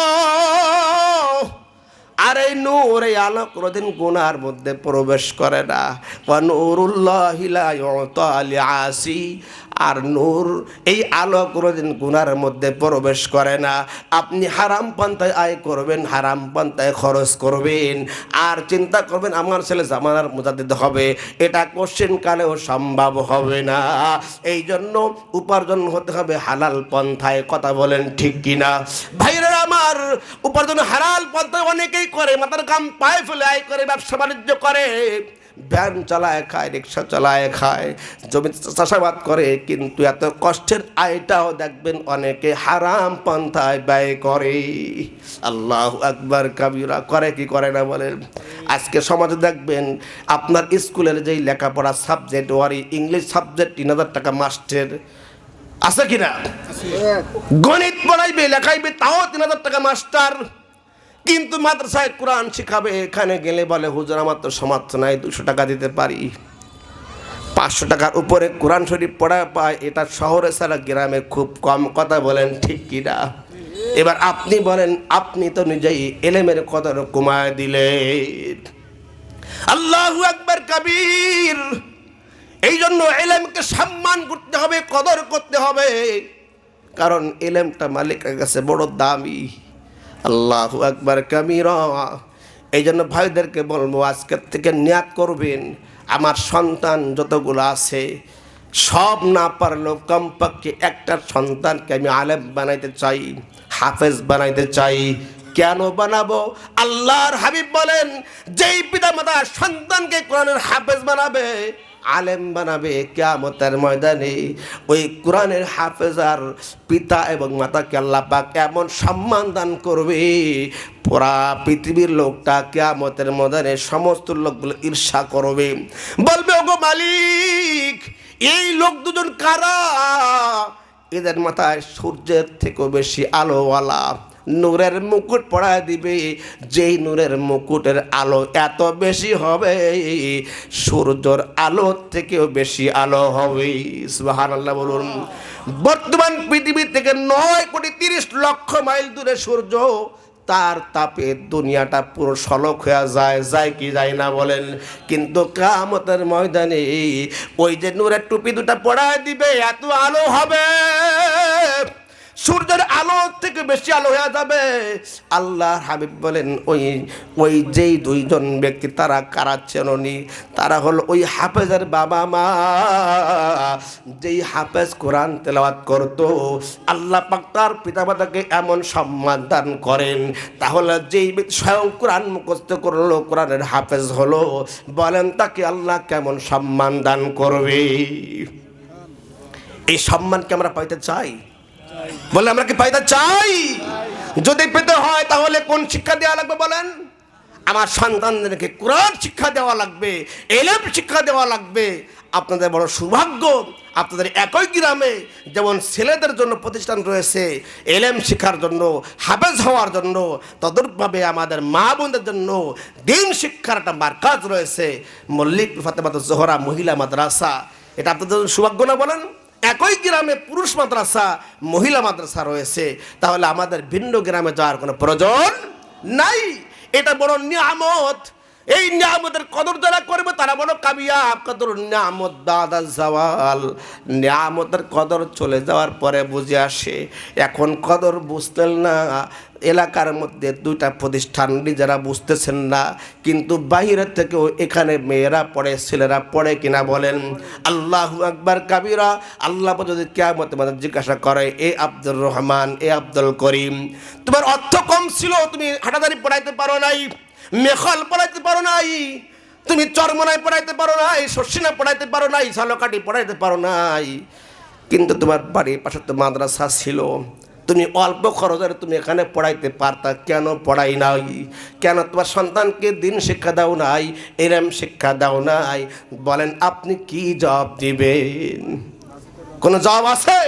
S2: আর এই নূর, এই আলো কোনোদিন গুনার মধ্যে প্রবেশ করে না। ওয়া নূরুল্লাহি লা ইউতা লিআসি, আর নূর এই আলো কোনোদিন গুনার মধ্যে প্রবেশ করে না। আপনি হারাম পন্থায় আয় করবেন, হারাম পন্থায় খরচ করবেন, আর চিন্তা করবেন আমার ছেলে জামানার মুজাদ্দিদ হবে, এটা কোশ্চেন কালেও সম্ভব হবে না। এই জন্য উপার্জন হতে হবে হালাল পন্থায়। কথা বলেন ঠিক কিনা? ভাইরা আমার, উপার্জন হালাল পন্থায় অনেকেই করে, মাথার কাম পায়ে ফেলে আয় করে, ব্যবসা বাণিজ্য করে, ভ্যান চালায় খায়, রিক্সা চালায় খায়, জমিতে চাষাবাদ করে, কিন্তু এত কষ্টের আয়টাও দেখবেন অনেকে হারাম পন্থায় ব্যয় করে। আল্লাহু আকবার কাবীরা। করে কি করে না বলেন? আজকে সমাজে দেখবেন আপনার স্কুলের যেই লেখাপড়া সাবজেক্ট, ওয়ারি ইংলিশ সাবজেক্ট ৩,০০০ টাকা মাস্টার আছে কিনা? গণিত পড়াইবে, লেখাইবে, তাও ৩,০০০ টাকা মাস্টার। কিন্তু মাদ্রাসায় কোরআন শিখাবে, এখানে গেলে বলে হুজুর আমার তো সামর্থ্য নাই, 200 টাকা দিতে পারি। 500 টাকার উপরে কোরআন শরীফ পড়া পায়, এটা শহরে ছাড়া গ্রামে খুব কম। কথা বলেন ঠিক কিনা? এবার আপনি বলেন, আপনি তো নিজেই এলেমের কদর কমায় দিলেন। আল্লাহু আকবার কাবীর। এই জন্য এলেমকে সম্মান করতে হবে, কদর করতে হবে, কারণ এলেমটা মালিকের কাছে বড় দামি। আল্লাহু আকবার কাবীরা। এই জন্য ভাইদেরকে বলবো, আজকের থেকে নিয়াত করবেন, আমার সন্তান যতগুলো আছে সব না পারলেও কমপক্ষে একটা সন্তানকে আমি আলেম বানাইতে চাই, হাফেজ বানাইতে চাই। কেন বানাবো? আল্লাহর হাবিব বলেন, যেই পিতামাতা সন্তানকে কোরআনের হাফেজ বানাবে, আলেম বানাবে, কিয়ামতের ময়দানে ওই কোরআনের হাফেজার পিতা এবং মাতাকে আল্লাহ পাক এমন সম্মান দান করবে, পুরা পৃথিবীর লোকটা কিয়ামতের ময়দানে সমস্ত লোকগুলো ঈর্ষা করবে, বলবে ওগো মালিক এই লোক দুজন কারা? এদের মাথায় সূর্যের থেকেও বেশি আলোওয়ালা নূরের মুকুট পরায় দিবে, যেই নূরের মুকুটের আলো এত বেশি হবে সূর্যের আলো থেকেও বেশি আলো হবে। সুবহানাল্লাহ বলুন। বর্তমান পৃথিবী থেকে 9,30,00,000 মাইল দূরে সূর্য, তার তাপে দুনিয়াটা পুরো সলক হয়ে যায়, যায় কি যায় না বলেন? কিন্তু কিয়ামতের ময়দানে ওই যে নূরের টুপি দুটা পরায় দিবে, এত আলো হবে, সূর্যের আলো থেকে বেশি আলো হয়ে যাবে। আল্লাহর হাবিব বলেন, ওই যেই দুইজন ব্যক্তি তারা কারা চেননি? তারা হলো ওই হাফেজের বাবা মা, যেই হাফেজ কোরআন তেলাওয়াত করতো, আল্লাহ পাক তার পিতামাতাকে এমন সম্মান দান করেন। তাহলে যেই ব্যক্তি স্বয়ং কোরআন মুখস্থ করলো, কোরআনের হাফেজ হলো, বলেন তাকে আল্লাহ কেমন সম্মান দান করবে? এই সম্মানকে আমরা পাইতে চাই? বলে আমরা কি পাইতে চাই? যদি পেতে হয় তাহলে কোন শিক্ষা দেওয়া লাগবে বলেন? আমার সন্তানদেরকে কোরআন শিক্ষা দেওয়া লাগবে, এলেম শিক্ষা দেওয়া লাগবে। আপনাদের বড় সৌভাগ্য, আপনাদের একই গ্রামে যেমন ছেলেদের জন্য প্রতিষ্ঠান রয়েছে এলেম শিক্ষার জন্য, হাফেজ হওয়ার জন্য, তদরূপভাবে আমাদের মা বোনদের জন্য দিন শিক্ষার একটা মার্কাজ রয়েছে, মল্লিক ফাতেমাতুজ জোহরা মহিলা মাদ্রাসা। এটা আপনাদের সৌভাগ্য না বলেন? একই গ্রামে পুরুষ মাদ্রাসা, মহিলা মাদ্রাসা রয়েছে, তাহলে আমাদের ভিন্ন গ্রামে যাওয়ার কোনো প্রয়োজন নাই। এটা বড় নিয়ামত। এই নিয়ামতের কদর যারা করবে তারা বড় কামিয়াব। কদর নিয়ামত বাদা জাওয়াল, নিয়ামতের কদর চলে যাওয়ার পরে বুঝে আসে। এখন কদর বুঝতেন না, এলাকার মধ্যে 2টা প্রতিষ্ঠান নিজেরা বুঝতেছেন না, কিন্তু বাহিরের থেকেও এখানে মেয়েরা পড়ে, ছেলেরা পড়ে কিনা বলেন? আল্লাহু আকবার কাবীরা। আল্লাহ যদি কিয়ামতের মাঝে জিজ্ঞাসা করে, এ আব্দুর রহমান, এ আব্দুল করিম, তোমার অর্থ কম ছিল, তুমি হাটাদারি পড়াইতে পারো নাই, মেখল পড়াইতে পারো নাই, তুমি চরমনায় পড়াইতে পারো নাই, শর্ষিনা পড়াইতে পারো নাই, ঝালকাঠি পড়াইতে পারো নাই, কিন্তু তোমার বাড়ির পাশে তো মাদ্রাসা ছিল, তুমি অল্প খরচের তুমি এখানে পড়াইতে পারতা, কেন পড়াই নাই? কেন তোমার সন্তানকে দিন শিক্ষা দাও নাই, এরম শিক্ষা দাও নাই? বলেন আপনি কি জবাব দিবেন? কোনো জবাব আছে?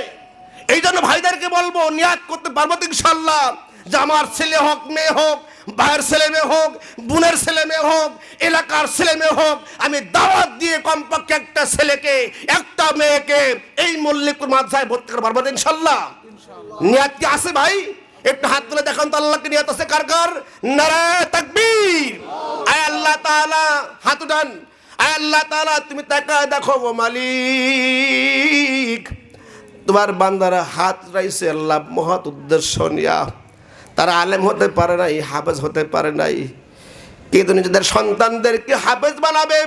S2: এই জন্য ভাইদেরকে বলবো, নিয়াত করতে পারবো তো ইনশাল্লাহ যে আমার ছেলে হোক মেয়ে হোক, ভাইয়ের ছেলে মেয়ে হোক, বোনের ছেলে মেয়ে হোক, এলাকার ছেলে মেয়ে হোক, আমি দাওয়াত দিয়ে কমপক্ষে একটা ছেলেকে একটা মেয়েকে এই মল্লিকপুর মাদ্রাসায় ভর্তি করতে পারবো তো ইনশাল্লাহ? নিয়াত কি আছে ভাই? একটু হাত তুলে দেখান তো আল্লাহকে নিয়াত আছে কার কার? নারায়ে তাকবীর। আয় আল্লাহ তাআলা, হাত উঠান। আয় আল্লাহ তাআলা, তুমি তাকায় দেখো গো মালিক, তোমার বান্দারা হাত রাইছে আল্লাহ মহৎ উদ্দেশ্য নিয়া। তারা আলেম হতে পারে নাই, হাফেজ হতে পারে নাই, কিন্তু নিজেদের সন্তানদেরকে হাফেজ বানাবে,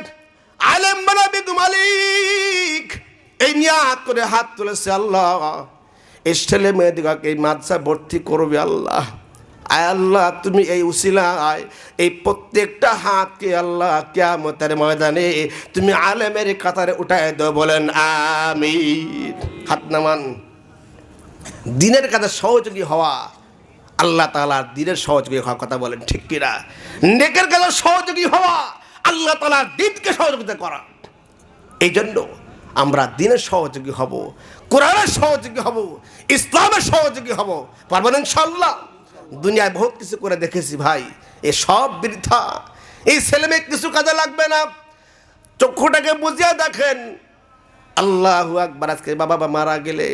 S2: আলেম বানাবে গো মালিক, এই নিয়াত করে হাত তুলেছে আল্লাহ। এই ছেলে মেয়েদিকে এই মাদ্রাসা ভর্তি করবে আল্লাহ। আয় আল্লাহ, তুমি এই উসিলায় এই প্রত্যেকটা হাতকে আল্লাহ কিয়ামতের ময়দানে তুমি আলেমের কাতারে উঠায় দাও, বলেন আমিন। হাত নামান। দিনের কাজে সহযোগী হওয়া, আল্লাহ তাআলার দিনের সহযোগী হওয়ার কথা বলেন, ঠিক কিনা? নেকের কাজে সহযোগী হওয়া, আল্লাহ তাআলার দিনকে সহযোগিতা করা। এই জন্য আমরা দিনের সহযোগী হব, কোরআনের সহযোগী হব, ইসলামের সহযোগী হব, পারবেন ইনশাআল্লাহ? দুনিয়ায় বহুত কিছু করে দেখেছি ভাই, এ সব বৃথা। এই ছেলে মেয়ে কিছু কাজে লাগবে না। চক্ষুটাকে বুঝিয়ে দেখেন। আল্লাহু আকবার। আজকে বাবা মারা গেলে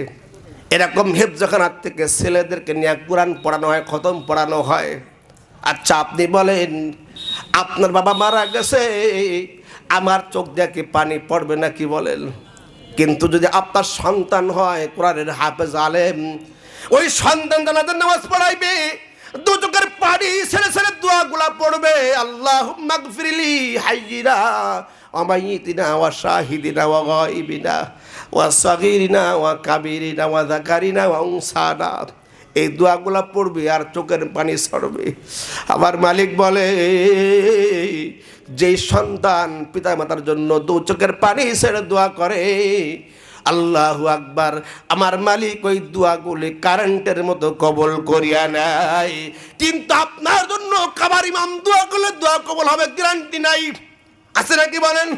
S2: এরকম হেফজখানার থেকে ছেলেদেরকে নিয়ে কোরআন পড়ানো হয়, খতম পড়ানো হয়। আচ্ছা আপনি বলেন, আপনার বাবা মারা গেছে, আমার চোখ দিয়ে কি পানি পড়বে না? কি বলেন? কিন্তু যদি আপনার সন্তান হয় কোরআনের হাফেজ আলেম, ওই সন্তান জানাজার নামাজ পড়াইবে, দু চোখের পানি ছেড়ে ছেড়ে দোয়াগুলা পড়বে, আল্লাহুম্মা গফিরলি হাইয়িনা ওয়া মাইয়িতিনা ওয়া শাহিদিনা ওয়া গায়িবিনা ওয়া সাগীরিনা ওয়া কাবীরিনা ওয়া যাকারিনা ওয়া উনসানা। এই দোয়াগুলা পড়বে আর চোখের পানি ছড়বে। আমার মালিক বলে, যেই সন্তান পিতা মাতার জন্য দু চোখের পানি ছেড়ে দোয়া করে, আল্লাহু আকবার, আমার মালিক ওই দোয়াগুলি কারেন্টের মতো কবল করিয়া নেয়। কিন্তু আপনার জন্য কাবার ইমাম দোয়া করলে দোয়া কবল হবে গ্যারান্টি নাই, আছে নাকি বলেন?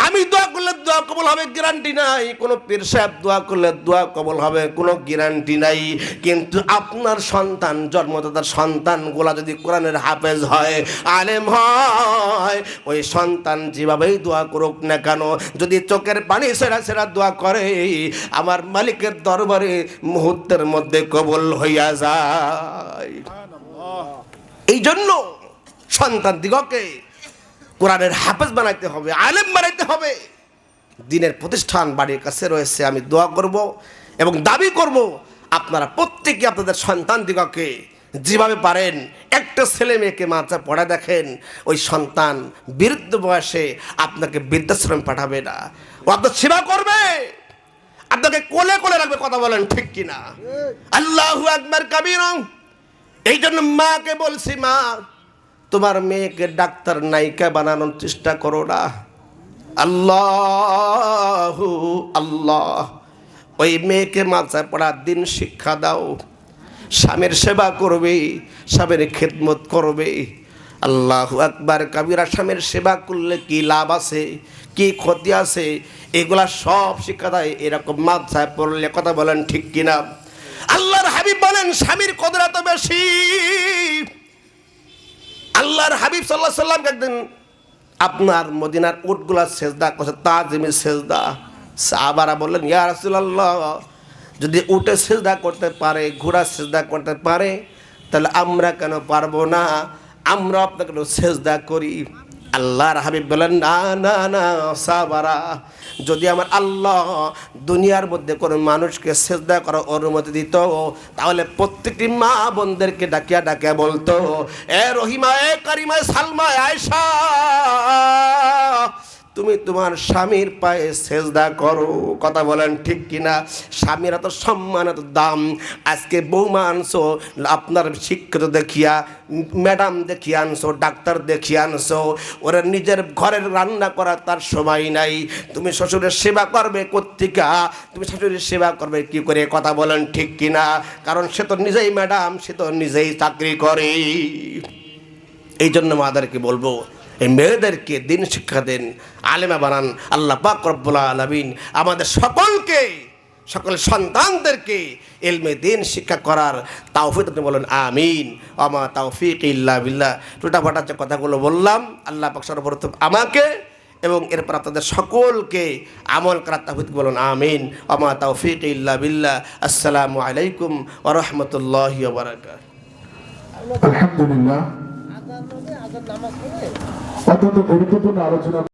S2: আমি দোয়া করলে দোয়া কবল হবে গ্যারান্টি নাই, কোন পীর সাহেব দোয়া করলে দোয়া কবল হবে কোনো গ্যারান্টি নাই। কিন্তু আপনার সন্তান, জন্মদাতার সন্তানগুলা যদি কোরআনের হাফেজ হয়, আলেম হয়, ওই সন্তান যেভাবেই দোয়া করুক না কেন, যদি চোখের পানি ছেড়া ছেড়া দোয়া করে, আমার মালিকের দরবারে মুহূর্তের মধ্যে কবল হইয়া যায়। এই জন্য সন্তান দিগকে কোরআনের হাফেজ বানাইতে হবে, আলেম বানাইতে হবে। দিনের প্রতিষ্ঠান বাড়ির কাছে রয়েছে, আমি দোয়া করব এবং দাবি করব, আপনারা প্রত্যেকে আপনাদের সন্তান দিগকে যেভাবে পারেন একটা ছেলে মেয়েকে মাদ্রাসা পড়া দেখেন, ওই সন্তান বৃদ্ধ বয়সে আপনাকে বৃদ্ধাশ্রম পাঠাবে না, ও আপনার সেবা করবে, আপনাকে কোলে কোলে রাখবে। কথা বলেন ঠিক কিনা? আল্লাহু আকবার কাবীরা। এই জন্য মাকে বলছি, মা তোমার মেয়েকে ডাক্তার নায়িকা বানানোর চেষ্টা করো না। আল্লাহ আল্লাহ, ওই মেয়েকে মাদ্রাসায় পড়ার দিন শিক্ষা দাও, স্বামীর সেবা করবে, স্বামীর খেদমত করবে। আল্লাহু আকবার কাবীরা। স্বামীর সেবা করলে কি লাভ আছে, কি ক্ষতি আছে, এগুলা সব শিক্ষা দেয় এরকম মাদ্রাসায় পড়লে। কথা বলেন ঠিক কিনা? আল্লাহর হাবিব বলেন, স্বামীর কদর এত বেশি। আল্লাহর হাবিব সাল্লাল্লাহু আলাইহি ওয়াসাল্লাম একদিন আপনার মদিনার উটগুলা সেজদা করছে, তাজিমি সেজদা। সাহাবারা বললেন, ইয়া রাসূলুল্লাহ, যদি উটে সেজদা করতে পারে, ঘোড়া সেজদা করতে পারে, তাহলে আমরা কেন পারবো না? আমরা আপনাকে সেজদা করি। আল্লাহর হাবিব বলেন, না না না সাহাবারা, যদি আমার আল্লাহ দুনিয়ার মধ্যে কোনো মানুষকে সেজদা করার অনুমতি দিত, তাহলে প্রত্যেকটি মা বোনদেরকে ডাকিয়া ডাকিয়া বলতো, এ রহিমা, এ কারিমা, সালমা, আয়েশা, তুমি তোমার স্বামীর পায়ে সেজদা করো। কথা বলেন ঠিক কিনা? স্বামীর এত সম্মান, এত দাম। আজকে বৌমা আনছো আপনার শিক্ষিত দেখিয়া, ম্যাডাম দেখিয়ে আনছো, ডাক্তার দেখিয়ে আনছো, ওরা নিজের ঘরের রান্না করার তার সময় নাই। তুমি শ্বশুরের সেবা করবে কোত্থেকা? তুমি শাশুড়ির সেবা করবে কি করে? কথা বলেন ঠিক কিনা? কারণ সে তো নিজেই ম্যাডাম, সে তো নিজেই চাকরি করে। এই জন্য মাদেরকে বলবো, এই মেয়েদেরকে দিন শিক্ষা দেন, আলেমা বানান। আল্লাহ পাক রব্বুল আলামিন আমাদের সকলকে, সকল সন্তানদেরকে ইলমে দিন শিক্ষা করার তাওফিক আপনি বলেন আমিন। আমা তাওফিক ইল্লা বিল্লাহ। টুটাফাটা যে কথাগুলো বললাম, আল্লাহ পাক সর্বপ্রথম আমাকে এবং এরপর আপনাদের সকলকে আমল করার তাওফিক বলুন আমিন। আমা তাওফিক ইল্লা বিল্লাহ। আসসালামু আলাইকুম ওয়া রাহমাতুল্লাহি ওয়া বারাকাতুহু।
S3: আলহামদুলিল্লাহ, অত্যন্ত গুরুত্বপূর্ণ আলোচনা।